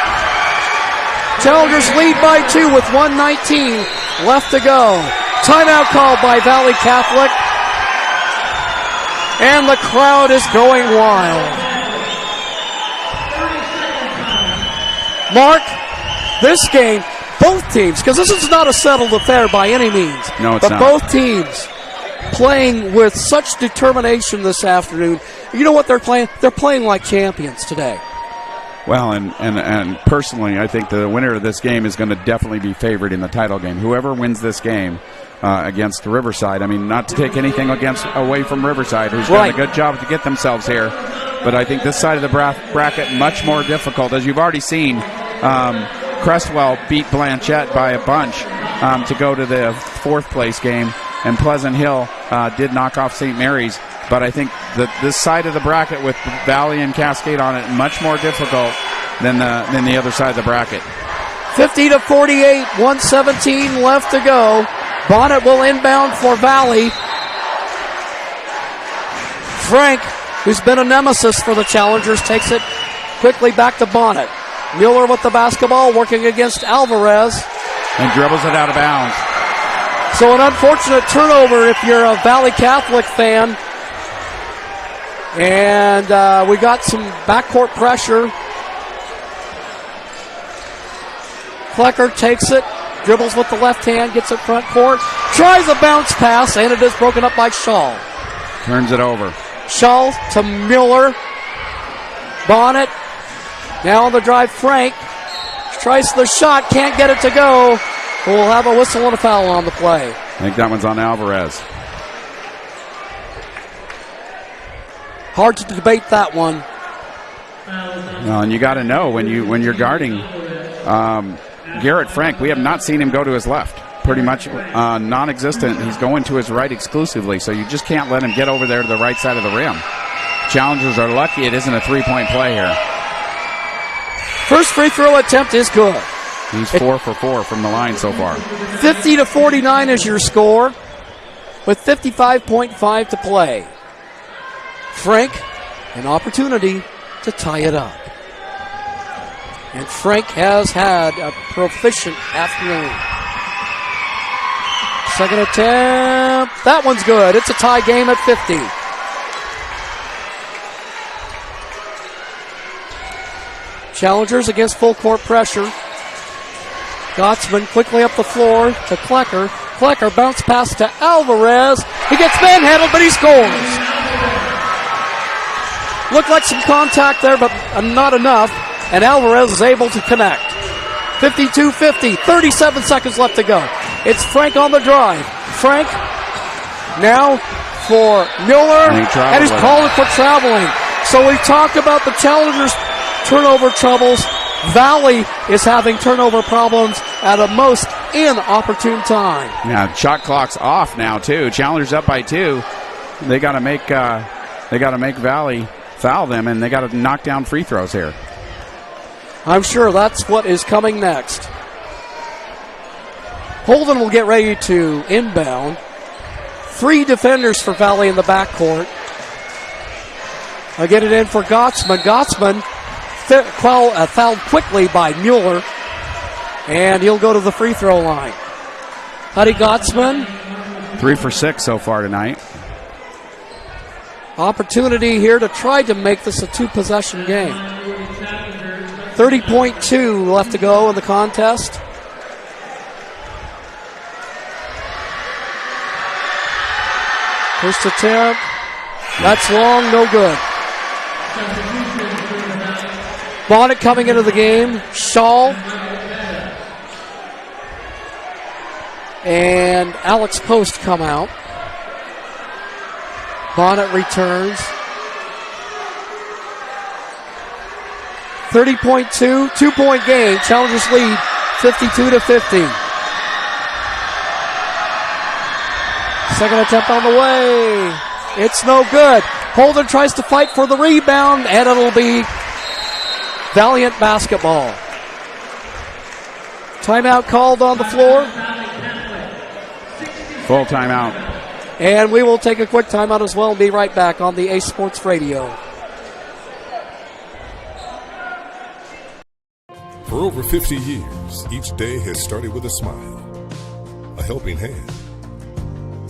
Challengers lead by 2 with 1:19 left to go. Timeout called by Valley Catholic. And the crowd is going wild. Mark, This game, both teams, because this is not a settled affair by any means. No, it's but not. Both teams playing with such determination this afternoon. You know what they're playing? They're playing like champions today. Well, and personally, I think the winner of this game is going to definitely be favored in the title game. Whoever wins this game against Riverside, I mean, not to take anything away from Riverside, who's done a good job to get themselves here, but I think this side of the bracket much more difficult. As you've already seen, Crestwell beat Blanchette by a bunch to go to the fourth place game, and Pleasant Hill did knock off St. Mary's. But I think that this side of the bracket with Valley and Cascade on it much more difficult than the other side of the bracket. 50-48, 1:17 left to go. Bonnet will inbound for Valley. Frank, who's been a nemesis for the Challengers, takes it quickly back to Bonnet. Mueller with the basketball, working against Alvarez. And dribbles it out of bounds. So an unfortunate turnover if you're a Valley Catholic fan. And we got some backcourt pressure. Klecker takes it, dribbles with the left hand, gets it front court, tries a bounce pass, and it is broken up by Shaw. Turns it over. Shaw to Mueller. Bonnet. Now on the drive, Frank. Tries the shot, can't get it to go. We'll have a whistle and a foul on the play. I think that one's on Alvarez. Hard to debate that one. Well, and you got to know when you're guarding Garrett Frank, we have not seen him go to his left. Pretty much non-existent. He's going to his right exclusively, so you just can't let him get over there to the right side of the rim. Challengers are lucky it isn't a three-point play here. First free throw attempt is good. He's 4 for 4 from the line so far. 50-49 is your score with 55.5 to play. Frank, an opportunity to tie it up. And Frank has had a proficient afternoon. Second attempt. That one's good. It's a tie game at 50. Challengers against full court pressure. Gottsman quickly up the floor to Klecker. Klecker bounce pass to Alvarez. He gets manhandled, but he scores. Looked like some contact there, but not enough. And Alvarez is able to connect. 52-50, 37 seconds left to go. It's Frank on the drive. Frank now for Mueller, and he's calling for traveling. So we talked about the Challengers' turnover troubles. Valley is having turnover problems at a most inopportune time. Yeah, shot clock's off now too. Challengers up by 2. They got to make Valley foul them, and they got to knock down free throws here. I'm sure that's what is coming next. Holden will get ready to inbound. 3 defenders for Valley in the backcourt. I get it in for Gottsman. Gottsman fouled quickly by Mueller, and he'll go to the free throw line. Huddy Gottsman. 3 for 6 so far tonight. Opportunity here to try to make this a 2-possession game. 30.2 left to go in the contest. First attempt. That's long, no good. Bonnet coming into the game. Shaw. And Alex Post come out. Bonnet returns. 30.2, 2-point game. Challengers lead 52-50. Second attempt on the way. It's no good. Holden tries to fight for the rebound, and it'll be Valiant basketball. Timeout called on the floor. Full timeout. And we will take a quick timeout as well and be right back on the Ace Sports Radio. For over 50 years, each day has started with a smile, a helping hand,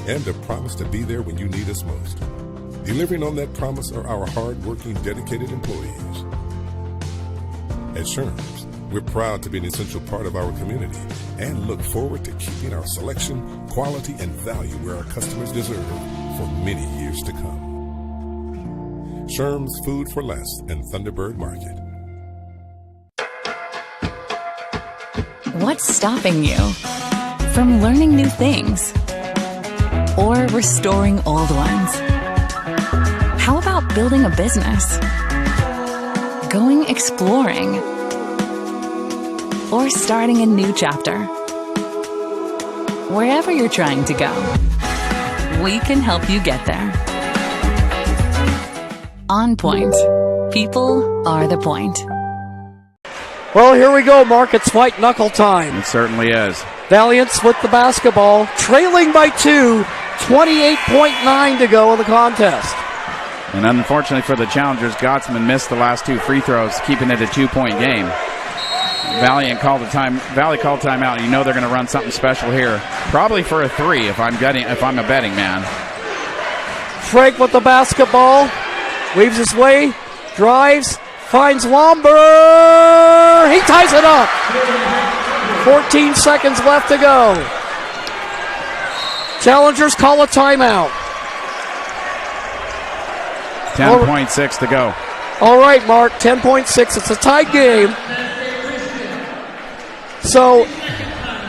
and a promise to be there when you need us most. Delivering on that promise are our hard-working, dedicated employees. At Sherms, We're proud to be an essential part of our community and look forward to keeping our selection, quality, and value where our customers deserve for many years to come. Sherm's Food for Less and Thunderbird Market. What's stopping you from learning new things or restoring old ones? How about building a business, going exploring, or starting a new chapter? Wherever you're trying to go, we can help you get there. On Point. People are the point. Well, here we go, Mark. It's white knuckle time. It certainly is. Valiants with the basketball, trailing by 2, 28.9 to go in the contest. And unfortunately for the challengers, Gottsman missed the last 2 free throws, keeping it a 2-point game. Valley called timeout. You know they're going to run something special here. Probably for a 3 if I'm a betting man. Frank with the basketball, weaves his way, drives, finds Lomber. He ties it up. 14 seconds left to go. Challengers call a timeout. 10.6 to go. All right, Mark, 10.6. It's a tied game. So,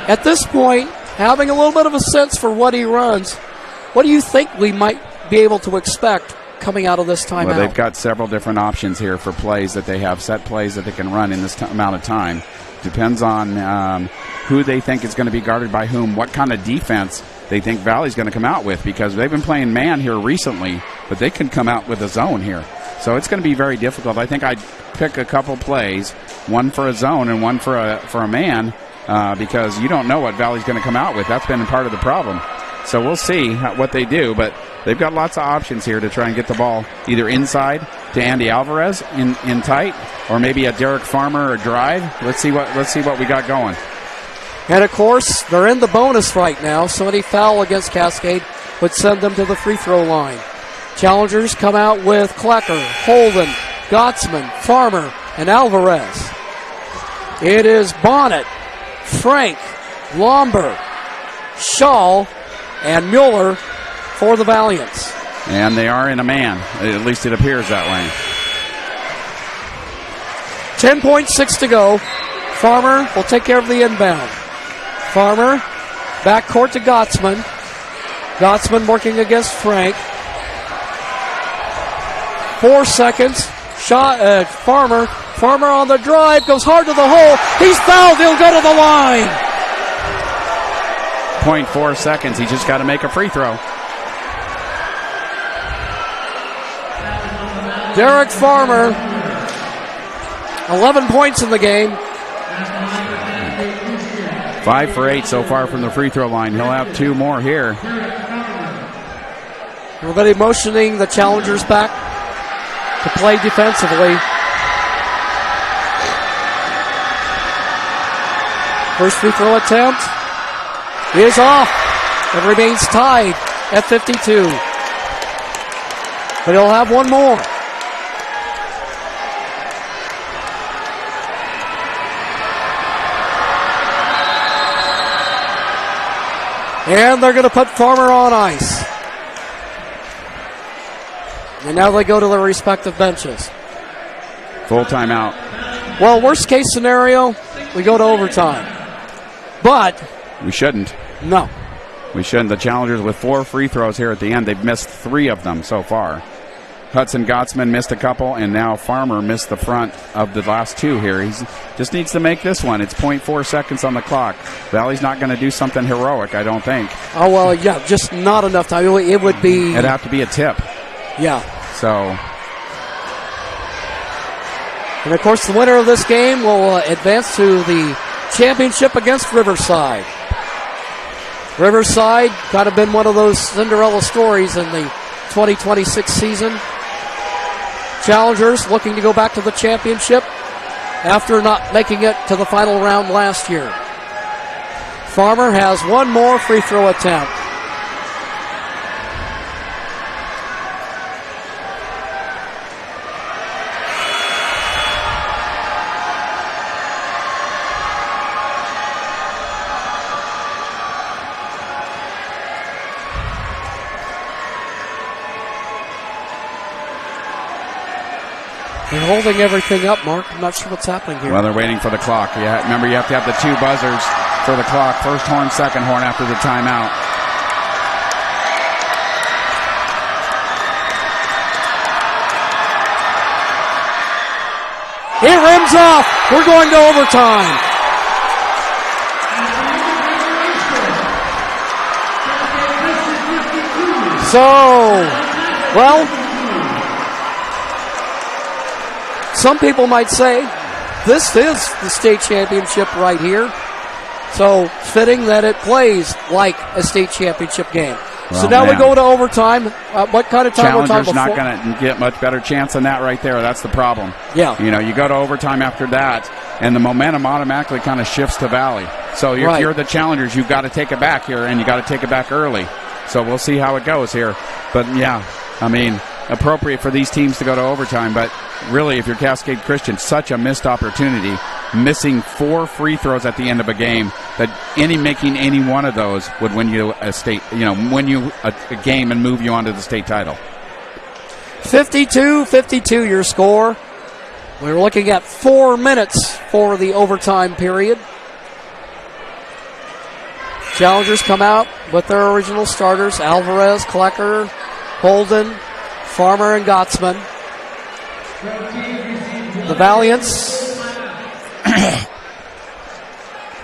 at this point, having a little bit of a sense for what he runs, what do you think we might be able to expect coming out of this timeout? Well, they've got several different options here for plays that they have, set plays that they can run in this amount of time. Depends on who they think is going to be guarded by whom, what kind of defense they think Valley's going to come out with, because they've been playing man here recently, but they can come out with a zone here. So it's going to be very difficult. I think I'd pick a couple plays, one for a zone and one for a man, because you don't know what Valley's going to come out with. That's been part of the problem. So we'll see what they do, but they've got lots of options here to try and get the ball either inside to Andy Alvarez in tight, or maybe a Derek Farmer or drive. Let's see what we got going. And of course, they're in the bonus right now, so any foul against Cascade would send them to the free throw line. Challengers come out with Klecker, Holden, Gottsman, Farmer, and Alvarez. It is Bonnet, Frank, Lomber, Shaw, and Mueller for the Valiants. And they are in a man. At least it appears that way. 10.6 to go. Farmer will take care of the inbound. Farmer, backcourt to Gottsman. Gottsman working against Frank. 4 seconds. Shot, Farmer. Farmer on the drive, goes hard to the hole. He's fouled. He'll go to the line. 0.4 seconds. He just got to make a free throw. Derek Farmer, 11 points in the game. 5 for 8 so far from the free throw line. He'll have 2 more here. Everybody motioning the challengers back to play defensively. First free throw attempt is off. It remains tied at 52. But he'll have one more. And they're going to put Farmer on ice. And now they go to their respective benches. Full timeout. Well, worst case scenario, we go to overtime. But we shouldn't. No. We shouldn't. The Challengers with 4 free throws here at the end. They've missed 3 of them so far. Hudson Gottsman missed a couple, and now Farmer missed the front of the last 2 here. He just needs to make this one. It's 0.4 seconds on the clock. Valley's not going to do something heroic, I don't think. Oh, well, yeah, just not enough time. It would be... It'd have to be a tip. Yeah. So... And, of course, the winner of this game will advance to the championship against Riverside. Riverside kind of been one of those Cinderella stories in the 2026 season. Challengers looking to go back to the championship after not making it to the final round last year. Farmer has one more free throw attempt. They're holding everything up, Mark. I'm not sure what's happening here. Well, they're waiting for the clock. Remember, you have to have the 2 buzzers for the clock. First horn, second horn after the timeout. It rims off. We're going to overtime. So, well, some people might say this is the state championship right here. So fitting that it plays like a state championship game. Well, so now man, we go to overtime. What kind of time we're talking Challenger's before? not going to get much better chance than that right there. That's the problem. Yeah. You know, you go to overtime after that, and the momentum automatically kind of shifts to Valley. So if you're the Challengers, you've got to take it back here, and you got to take it back early. So we'll see how it goes here. But, yeah, I mean, appropriate for these teams to go to overtime. But really, if you're Cascade Christian, such a missed opportunity, missing 4 free throws at the end of a game, that making any one of those would win you a state, win you a game and move you on to the state title. 52-52 your score. We're looking at 4 minutes for the overtime period. Challengers come out with their original starters: Alvarez, Klecker, Holden, Farmer, and Gottsman. The Valiants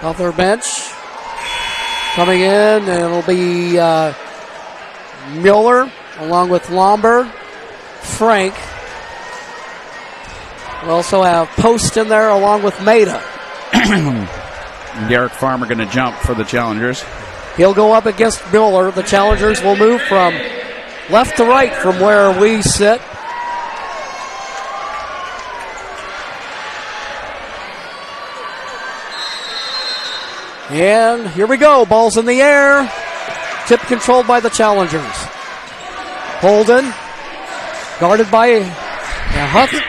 off their bench coming in, and it'll be Mueller along with Lombard, Frank. We also have Post in there along with Maida. Derek Farmer going to jump for the Challengers. He'll go up against Mueller. The Challengers will move from left to right from where we sit. And here we go. Ball's in the air. Tip controlled by the Challengers. Holden guarded by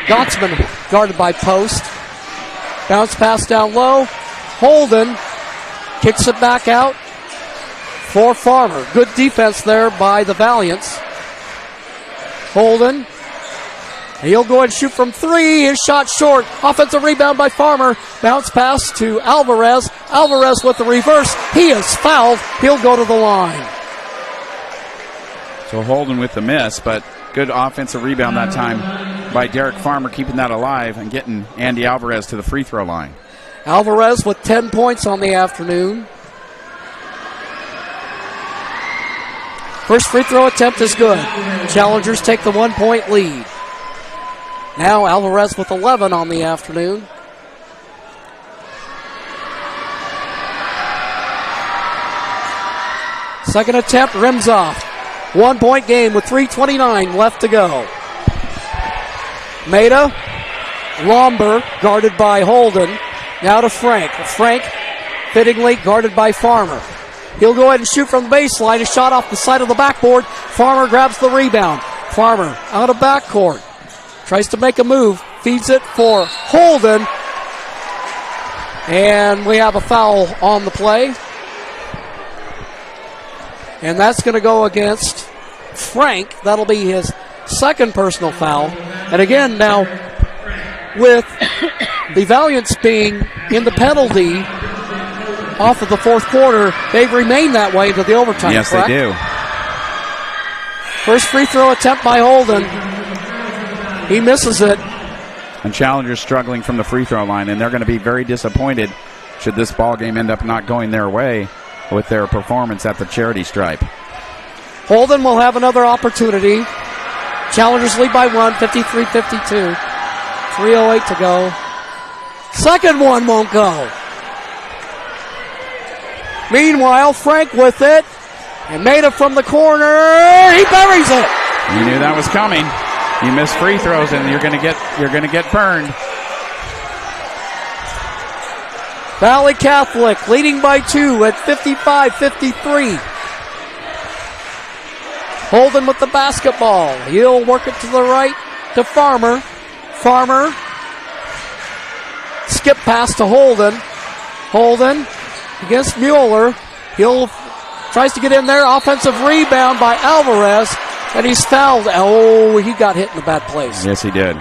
Gottsman, guarded by Post. Bounce pass down low. Holden kicks it back out for Farmer. Good defense there by the Valiants. Holden. He'll go and shoot from 3. His shot short. Offensive rebound by Farmer. Bounce pass to Alvarez. Alvarez with the reverse. He is fouled. He'll go to the line. So Holden with the miss, but good offensive rebound that time by Derek Farmer, keeping that alive and getting Andy Alvarez to the free throw line. Alvarez with 10 points on the afternoon. First free throw attempt is good. Challengers take the 1-point lead. Now Alvarez with 11 on the afternoon. Second attempt rims off. 1-point game with 3:29 left to go. Maida, Lombard guarded by Holden. Now to Frank. Frank fittingly guarded by Farmer. He'll go ahead and shoot from the baseline. A shot off the side of the backboard. Farmer grabs the rebound. Farmer out of backcourt. Tries to make a move. Feeds it for Holden. And we have a foul on the play. And that's going to go against Frank. That'll be his second personal foul. And again, now with the Valiants being in the penalty off of the fourth quarter, they've remained that way into the overtime. Yes, correct? they do. First free throw attempt by Holden. He misses it. And Challengers struggling from the free throw line, and they're going to be very disappointed should this ball game end up not going their way with their performance at the charity stripe. Holden will have another opportunity. Challengers lead by 1, 53-52. 3:08 to go. Second one won't go. Meanwhile, Frank with it. And Maida from the corner. He buries it. You knew that was coming. You miss free throws, and you're going to get burned. Valley Catholic leading by 2 at 55-53. Holden with the basketball. He'll work it to the right to Farmer. Farmer. Skip pass to Holden. Holden against Mueller. He'll tries to get in there. Offensive rebound by Alvarez. And he's fouled. Oh, he got hit in a bad place. Yes, he did.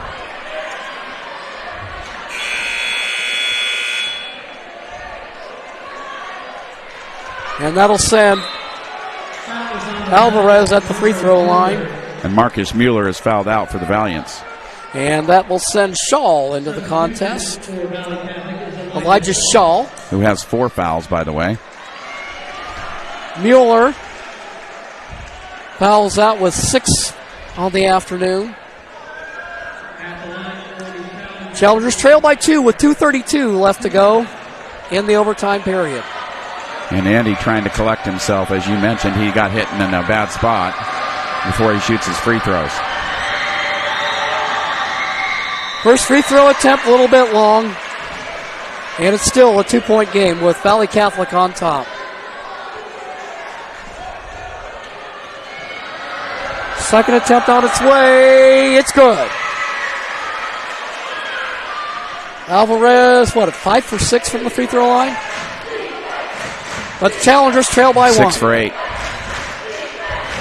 And that'll send Alvarez at the free throw line. And Marcus Mueller is fouled out for the Valiants. And that will send Shaw into the contest. Elijah Shaw. Who has 4 fouls, by the way. Mueller fouls out with 6 on the afternoon. Challengers trail by 2 with 2:32 left to go in the overtime period. And Andy trying to collect himself. As you mentioned, he got hit in a bad spot before he shoots his free throws. First free throw attempt a little bit long. And it's still a 2-point game with Valley Catholic on top. Second attempt on its way. It's good. Alvarez, 5 for 6 from the free throw line? But the Challengers trail by 1. 6 for 8.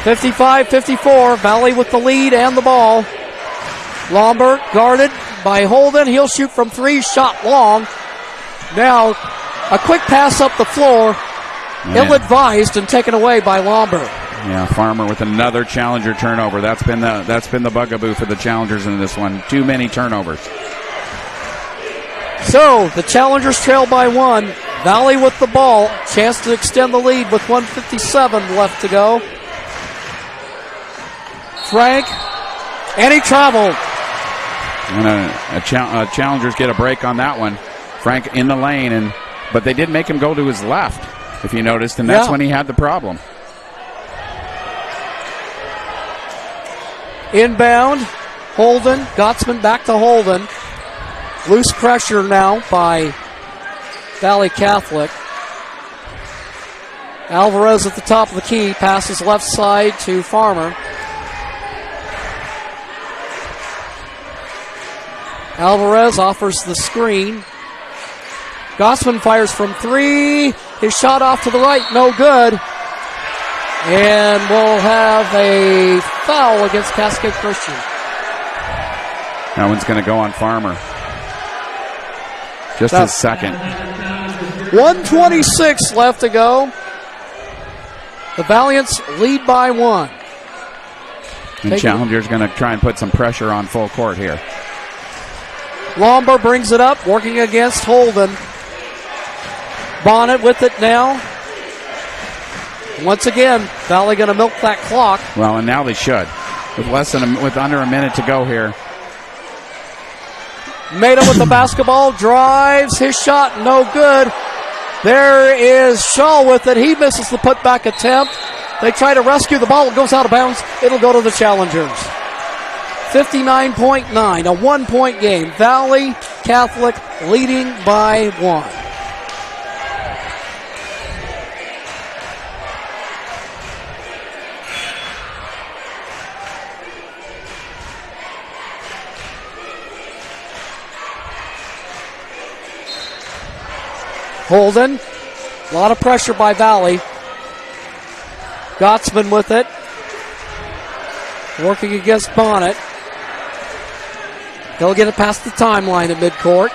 55-54. Valley with the lead and the ball. Lombard guarded by Holden. He'll shoot from 3. Shot long. Now a quick pass up the floor. Man. Ill-advised and taken away by Lombard. Yeah, Farmer with another Challenger turnover. That's been the bugaboo for the Challengers in this one. Too many turnovers. So the Challengers trail by 1. Valley with the ball. Chance to extend the lead with 1:57 left to go. Frank, and he traveled. And Challengers get a break on that one. Frank in the lane, but they did make him go to his left, if you noticed, and that's when he had the problem. Inbound, Holden, Gottsman back to Holden. Loose pressure now by Valley Catholic. Alvarez at the top of the key, passes left side to Farmer. Alvarez offers the screen. Gottsman fires from 3. His shot off to the right, no good. And we'll have a foul against Cascade Christian. That one's going to go on Farmer. Just his second. 1:26 left to go. The Valiants lead by 1. And Challenger's going to try and put some pressure on full court here. Lombard brings it up, working against Holden. Bonnet with it now. Once again, Valley going to milk that clock. Well, and now they should. With under a minute to go here. Maida with the basketball, drives, his shot, no good. There is Shaw with it. He misses the putback attempt. They try to rescue the ball. It goes out of bounds. It'll go to the Challengers. 59.9, a 1-point game. Valley Catholic leading by 1. Holden, a lot of pressure by Valley. Gottsman with it. Working against Bonnet. He'll get it past the timeline at midcourt.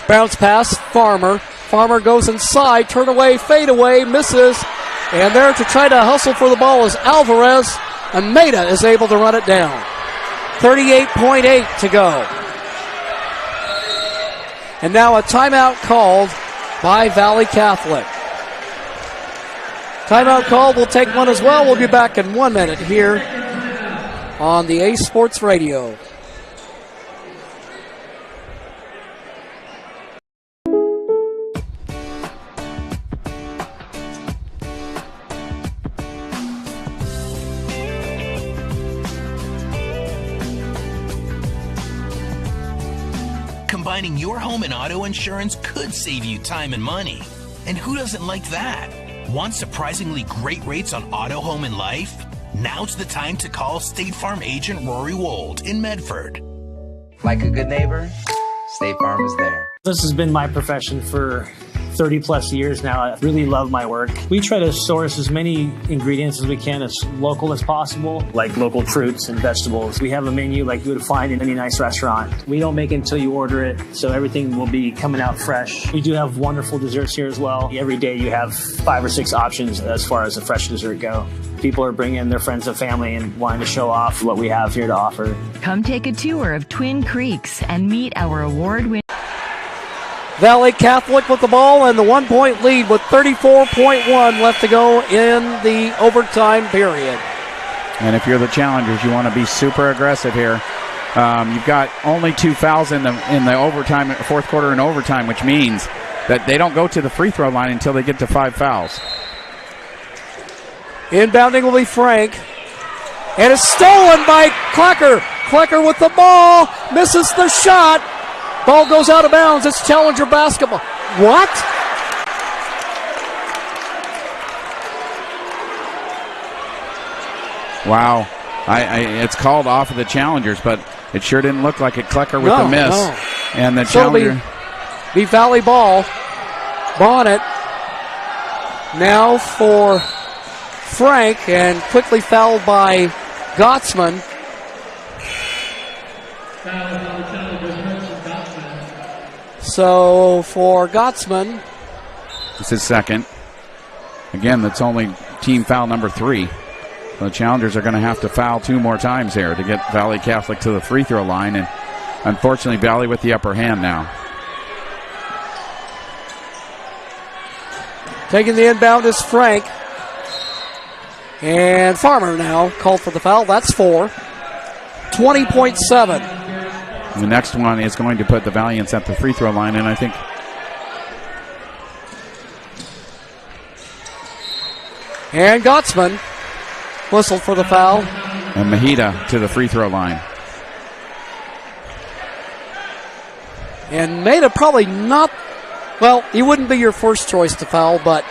Bounce pass, Farmer. Farmer goes inside, turn away, fade away, misses. And there to try to hustle for the ball is Alvarez. And Maida is able to run it down. 38.8 to go. And now a timeout called by Valley Catholic. Timeout called. We'll take one as well. We'll be back in 1 minute here on the Ace Sports Radio. Combining your home and auto insurance could save you time and money. And who doesn't like that? Want surprisingly great rates on auto, home, and life? Now's the time to call State Farm agent Rory Wold in Medford. Like a good neighbor, State Farm is there. This has been my profession for 30 plus years now. I really love my work. We try to source as many ingredients as we can, as local as possible, like local fruits and vegetables. We have a menu like you would find in any nice restaurant. We don't make it until you order it, so everything will be coming out fresh. We do have wonderful desserts here as well. Every day you have 5 or 6 options as far as the fresh dessert go. People are bringing their friends and family and wanting to show off what we have here to offer. Come take a tour of Twin Creeks and meet our award-winning Valley Catholic with the ball and the 1-point lead with 34.1 left to go in the overtime period. And if you're the challengers, you want to be super aggressive here. You've got only 2 fouls in the overtime, fourth quarter and overtime, which means that they don't go to the free throw line until they get to 5 fouls. Inbounding will be Frank. And it's stolen by Klecker. Klecker with the ball. Misses the shot. Ball goes out of bounds. It's Challenger basketball. What? Wow. It's called off of the Challengers, but it sure didn't look like it. Klecker with the miss. No. And the So Challenger. be Valley ball. Bonnet. Now for Frank, and quickly fouled by Gottsman. So for Gottsman, It's his second. Again, that's only team foul number 3. The Challengers are going to have to foul 2 more times here to get Valley Catholic to the free throw line, and unfortunately Valley with the upper hand now. taking the inbound is Frank. And Farmer now called for the foul. That's 4. 20.7. The next one is going to put the Valiants at the free throw line, and I think and Gottsman whistled for the foul. And Mahida to the free throw line. And Mahida probably not, well, he wouldn't be your first choice to foul, but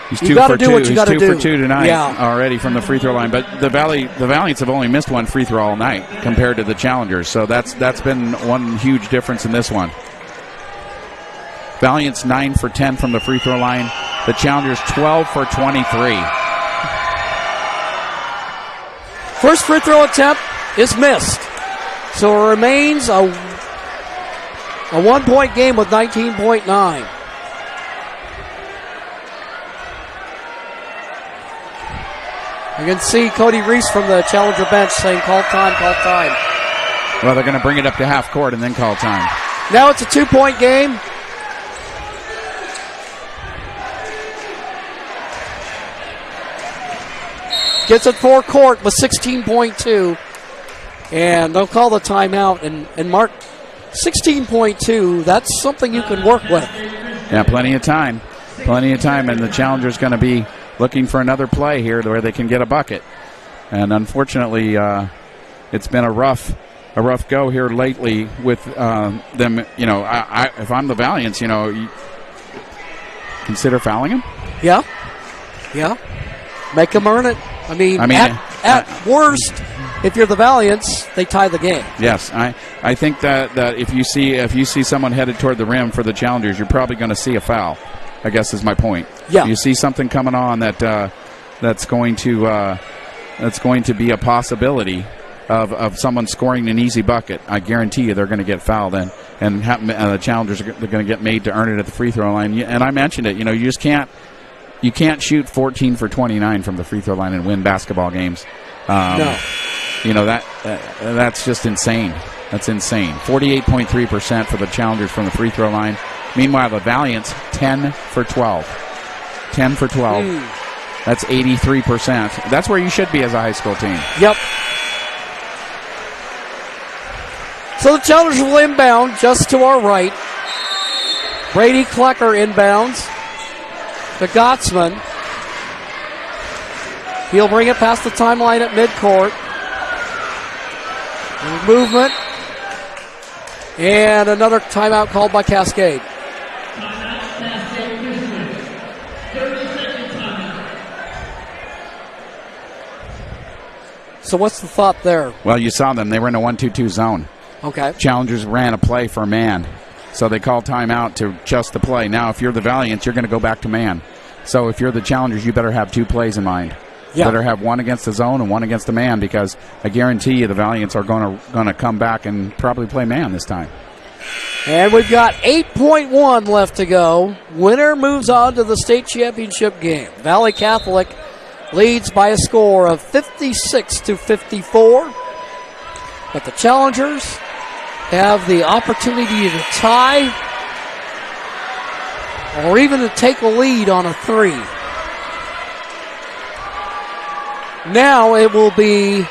He's you 2 got for to 2. do what you got to do. He's 2 for 2 tonight Yeah. already from the free throw line. But the Valiants have only missed 1 free throw all night compared to the Challengers. So that's been one huge difference in this one. Valiants 9 for 10 from the free throw line. The Challengers 12 for 23. First free throw attempt is missed. So it remains a 1-point game with 19.9. You can see Cody Reese from the Challenger bench saying, call time, call time. Well, they're going to bring it up to half court and then call time. Now it's a 2-point game. Gets it for court with 16.2. And they'll call the timeout. And Mark, 16.2, that's something you can work with. Yeah, plenty of time. Plenty of time. And the Challenger's going to be looking for another play here where they can get a bucket. And unfortunately, it's been a rough go here lately with them. You know, if I'm the Valiants, you know, you consider fouling him. Yeah. Make them earn it. I mean at worst, if you're the Valiants, they tie the game. Yes, I think that if you see someone headed toward the rim for the Challengers, you're probably going to see a foul. I guess is my point. Yeah. You see something coming on that's going to be a possibility of someone scoring an easy bucket. I guarantee you they're going to get fouled and the Challengers are going to get made to earn it at the free throw line. And I mentioned it. You know, you can't shoot 14 for 29 from the free throw line and win basketball games. No. You know that's just insane. That's insane. 48.3% for the Challengers from the free throw line. Meanwhile, the Valiants, 10 for 12. 10 for 12. That's 83%. That's where you should be as a high school team. Yep. So the Challengers will inbound just to our right. Brady Klecker inbounds to Gottsman. He'll bring it past the timeline at midcourt. Movement. And another timeout called by Cascade. So what's the thought there? Well, you saw them. They were in a 1-2-2 zone. Okay. Challengers ran a play for a man. So they call timeout to adjust the play. Now, if you're the Valiants, you're going to go back to man. So if you're the Challengers, you better have 2 plays in mind. Yeah. Better have one against the zone and one against the man, because I guarantee you the Valiants are going to come back and probably play man this time. And we've got 8.1 left to go. Winner moves on to the state championship game. Valley Catholic leads by a score of 56-54. But the Challengers have the opportunity to tie or even to take a lead on a 3. Now it will be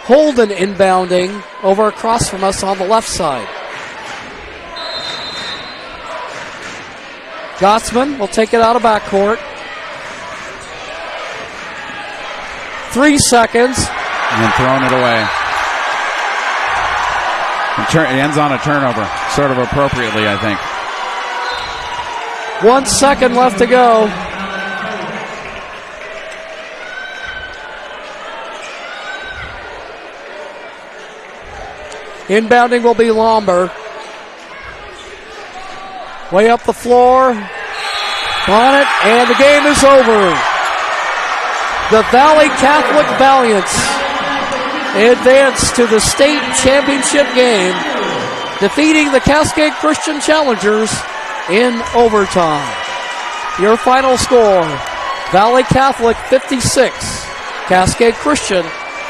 Holden inbounding over across from us on the left side. Gotsman will take it out of backcourt. 3 seconds. And throwing it away. It ends on a turnover, sort of appropriately, I think. 1 second left to go. Inbounding will be Lomber. Way up the floor. Bonnet, and the game is over. The Valley Catholic Valiants advance to the state championship game, defeating the Cascade Christian Challengers in overtime. Your final score, Valley Catholic 56, Cascade Christian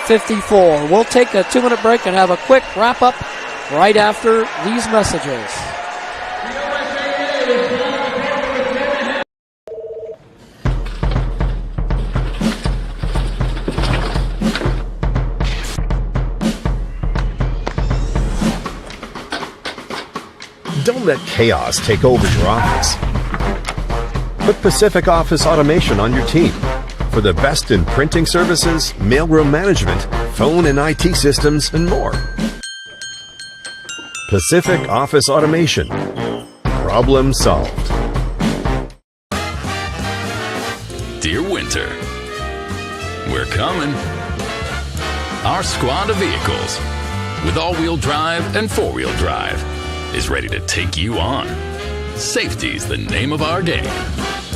54. We'll take a 2-minute break and have a quick wrap-up right after these messages. Don't let chaos take over your office. Put Pacific Office Automation on your team for the best in printing services, mailroom management, phone and IT systems, and more. Pacific Office Automation. Problem solved. Dear Winter, we're coming. Our squad of vehicles with all-wheel drive and four-wheel drive is ready to take you on. Safety's the name of our game.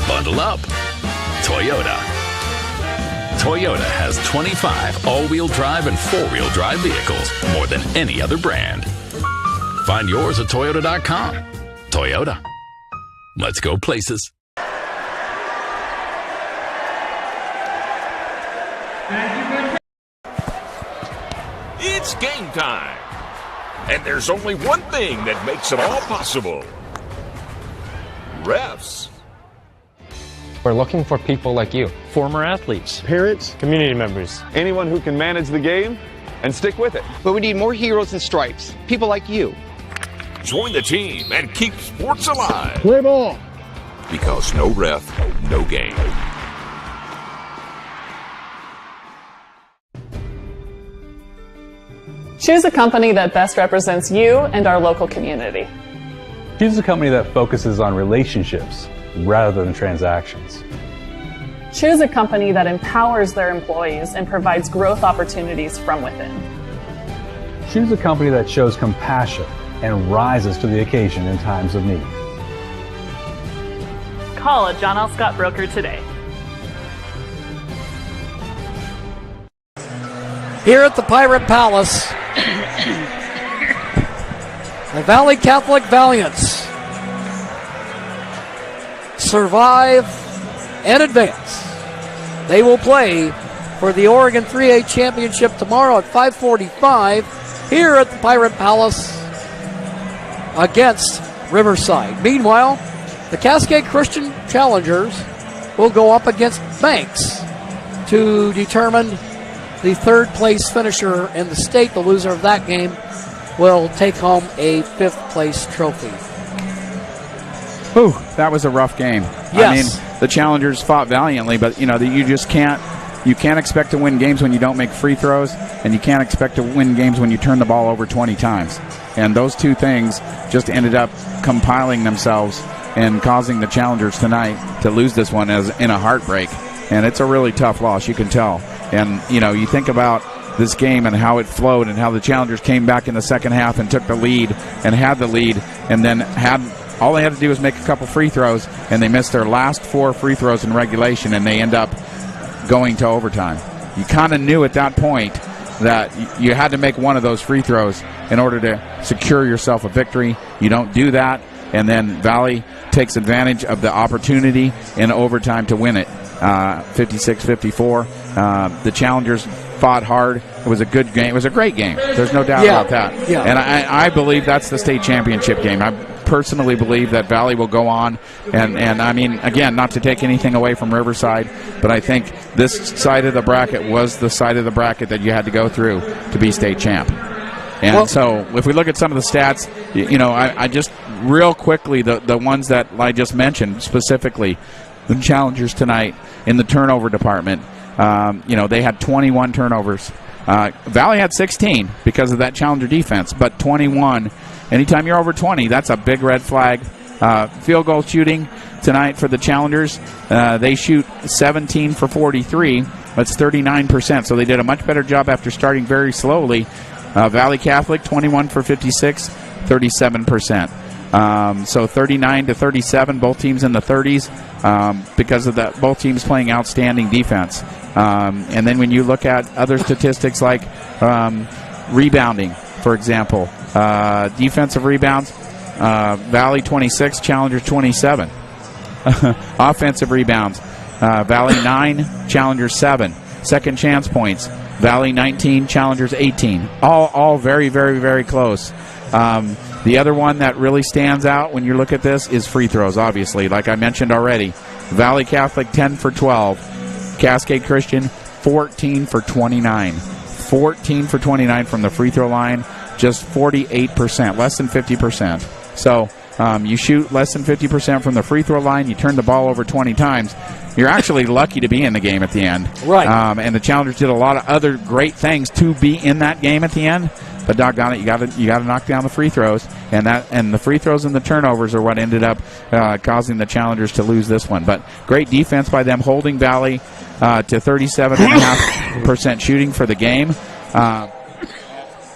Bundle up. Toyota. Toyota has 25 all-wheel drive and four-wheel drive vehicles, more than any other brand. Find yours at Toyota.com. Toyota. Let's go places. It's game time. And there's only one thing that makes it all possible. Refs. We're looking for people like you, former athletes, Parents, community members. anyone who can manage the game and stick with it. But we need more heroes in stripes. People like you. Join the team and keep sports alive. Play ball. Because no ref, no game. Choose a company that best represents you and our local community. Choose a company that focuses on relationships rather than transactions. Choose a company that empowers their employees and provides growth opportunities from within. Choose a company that shows compassion and rises to the occasion in times of need. Call a John L. Scott broker today. Here at the Pirate Palace, the Valley Catholic Valiants survive and advance. They will play for the Oregon 3A Championship tomorrow at 5:45 here at the Pirate Palace against Riverside. Meanwhile, the Cascade Christian Challengers will go up against Banks to determine the third place finisher in the state. The loser of that game will take home a 5th place trophy. Whew, that was a rough game. Yes. I mean, the Challengers fought valiantly, but you just can't expect to win games when you don't make free throws, and you can't expect to win games when you turn the ball over 20 times. And those two things just ended up compiling themselves and causing the Challengers tonight to lose this one as in a heartbreak. And it's a really tough loss, you can tell. And, you think about this game and how it flowed and how the Challengers came back in the second half and took the lead and had the lead, and then all they had to do was make a couple free throws, and they missed their last 4 free throws in regulation, and they end up going to overtime. You kind of knew at that point that you had to make one of those free throws in order to secure yourself a victory. You don't do that, and then Valley takes advantage of the opportunity in overtime to win it, 56-54. The Challengers fought hard. It was a good game. It was a great game. There's no doubt about that. Yeah. And I believe that's the state championship game. I personally believe that Valley will go on. And I mean, again, not to take anything away from Riverside, but I think this side of the bracket was the side of the bracket that you had to go through to be state champ. And so if we look at some of the stats, I just real quickly, the ones that I just mentioned specifically, the Challengers tonight in the turnover department, they had 21 turnovers. Valley had 16 because of that Challenger defense, but 21. Anytime you're over 20, that's a big red flag. Field goal shooting tonight for the Challengers, they shoot 17 for 43. That's 39%, so they did a much better job after starting very slowly. Valley Catholic, 21 for 56, 37%. So 39-37, both teams in the 30s because of that. Both teams playing outstanding defense. And then when you look at other statistics like rebounding, for example, defensive rebounds, Valley 26, Challengers 27. Offensive rebounds, Valley 9, Challengers 7. Second chance points, Valley 19, Challengers 18. All very, very, very close. The other one that really stands out when you look at this is free throws, obviously, like I mentioned already. Valley Catholic 10 for 12. Cascade Christian 14 for 29. 14 for 29 from the free throw line, just 48%, less than 50%. So you shoot less than 50% from the free throw line, you turn the ball over 20 times, you're actually lucky to be in the game at the end. Right. And the Challengers did a lot of other great things to be in that game at the end. But doggone it, you got to knock down the free throws, and the free throws and the turnovers are what ended up causing the Challengers to lose this one. But great defense by them, holding Valley to 37.5% shooting for the game,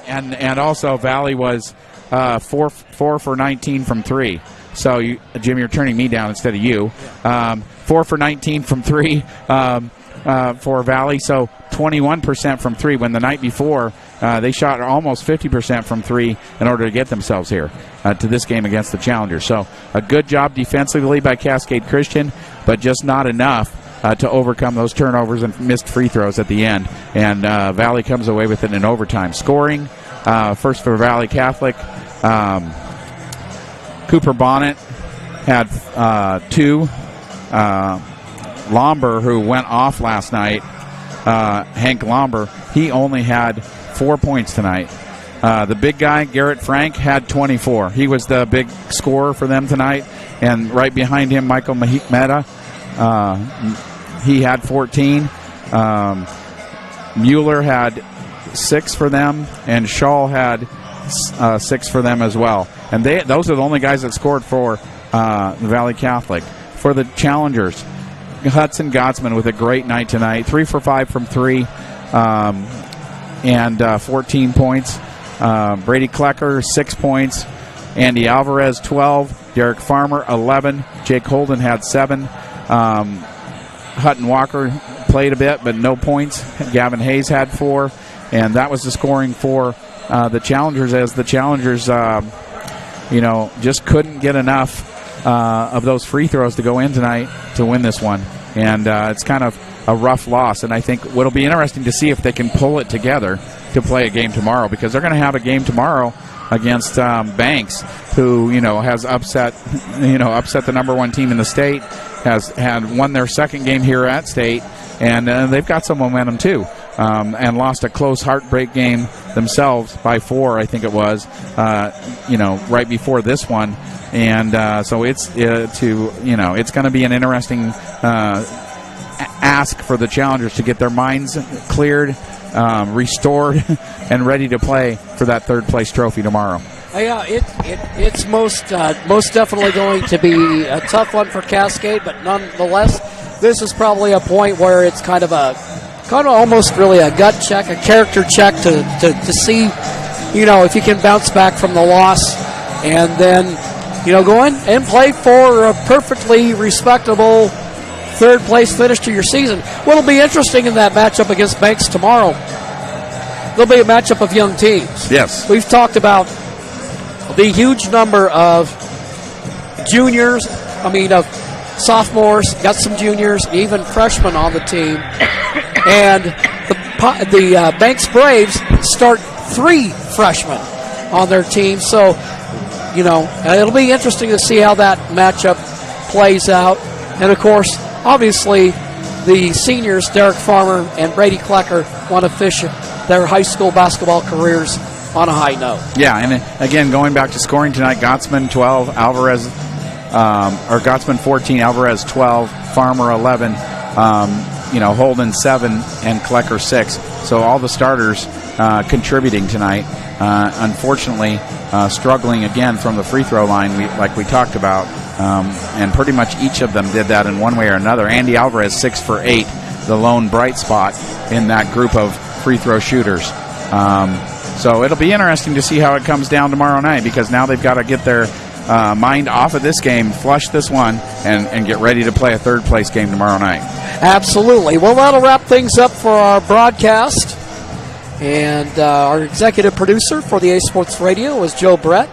and also Valley was 4 for 19 from 3. So Jim, you're turning me down instead of you. 4 for 19 from 3 for Valley, so 21% from 3. When the night before they shot almost 50% from 3 in order to get themselves here to this game against the Challengers. So a good job defensively by Cascade Christian, but just not enough to overcome those turnovers and missed free throws at the end. And Valley comes away with it in overtime. Scoring, first for Valley Catholic, Cooper Bonnet had 2. Lomber, who went off last night, Hank Lomber, he only had 4 points tonight. The big guy, Garrett Frank, had 24. He was the big scorer for them tonight. And right behind him, Michael Mehta, he had 14. Mueller had 6 for them, and Shaw had 6 for them as well. And those are the only guys that scored for the Valley Catholic. For the Challengers, Hudson Gottsman with a great night tonight. 3 for 5 from 3 and 14 points. Brady Klecker, 6 points. Andy Alvarez, 12. Derek Farmer, 11. Jake Holden had 7. Hutton Walker played a bit, but no points. Gavin Hayes had 4. And that was the scoring for the Challengers, as the Challengers, just couldn't get enough of those free throws to go in tonight to win this one. And it's kind of a rough loss. And I think what'll be interesting to see if they can pull it together to play a game tomorrow, because they're going to have a game tomorrow against Banks, who has upset the number 1 team in the state, had won their second game here at state, and they've got some momentum too, and lost a close heartbreak game themselves by 4, I think it was, right before this one. And so it's going to be an interesting ask for the Challengers to get their minds cleared, restored, and ready to play for that third place trophy tomorrow. Yeah, it's most definitely going to be a tough one for Cascade, but nonetheless, this is probably a point where it's kind of a kind of almost really a gut check, a character check to see, if you can bounce back from the loss and then, go in and play for a perfectly respectable third-place finish to your season. What'll be interesting in that matchup against Banks tomorrow, there'll be a matchup of young teams. Yes. We've talked about the huge number of juniors, of sophomores, got some juniors, even freshmen on the team. And the Banks Braves start 3 freshmen on their team. So, it'll be interesting to see how that matchup plays out. And, of course, obviously, the seniors, Derek Farmer and Brady Klecker, want to finish their high school basketball careers on a high note. Yeah, and again, going back to scoring tonight, Gottsman 12, Alvarez, Gottsman 14, Alvarez 12, Farmer 11, Holden 7, and Klecker 6. So all the starters contributing tonight. Unfortunately, struggling again from the free throw line, like we talked about, and pretty much each of them did that in one way or another. Andy Alvarez 6 for 8, the lone bright spot in that group of free throw shooters. So it'll be interesting to see how it comes down tomorrow night, because now they've got to get their mind off of this game, flush this one, and get ready to play a third-place game tomorrow night. Absolutely. Well, that'll wrap things up for our broadcast. And our executive producer for the A Sports Radio is Joe Brett.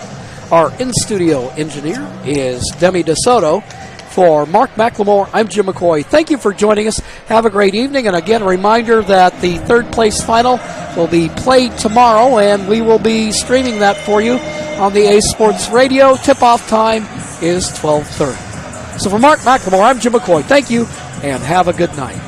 Our in-studio engineer is Demi DeSoto. For Mark McLemore, I'm Jim McCoy. Thank you for joining us. Have a great evening. And again, a reminder that the third-place final will be played tomorrow, and we will be streaming that for you on the A Sports Radio. Tip-off time is 12:30. So for Mark McLemore, I'm Jim McCoy. Thank you, and have a good night.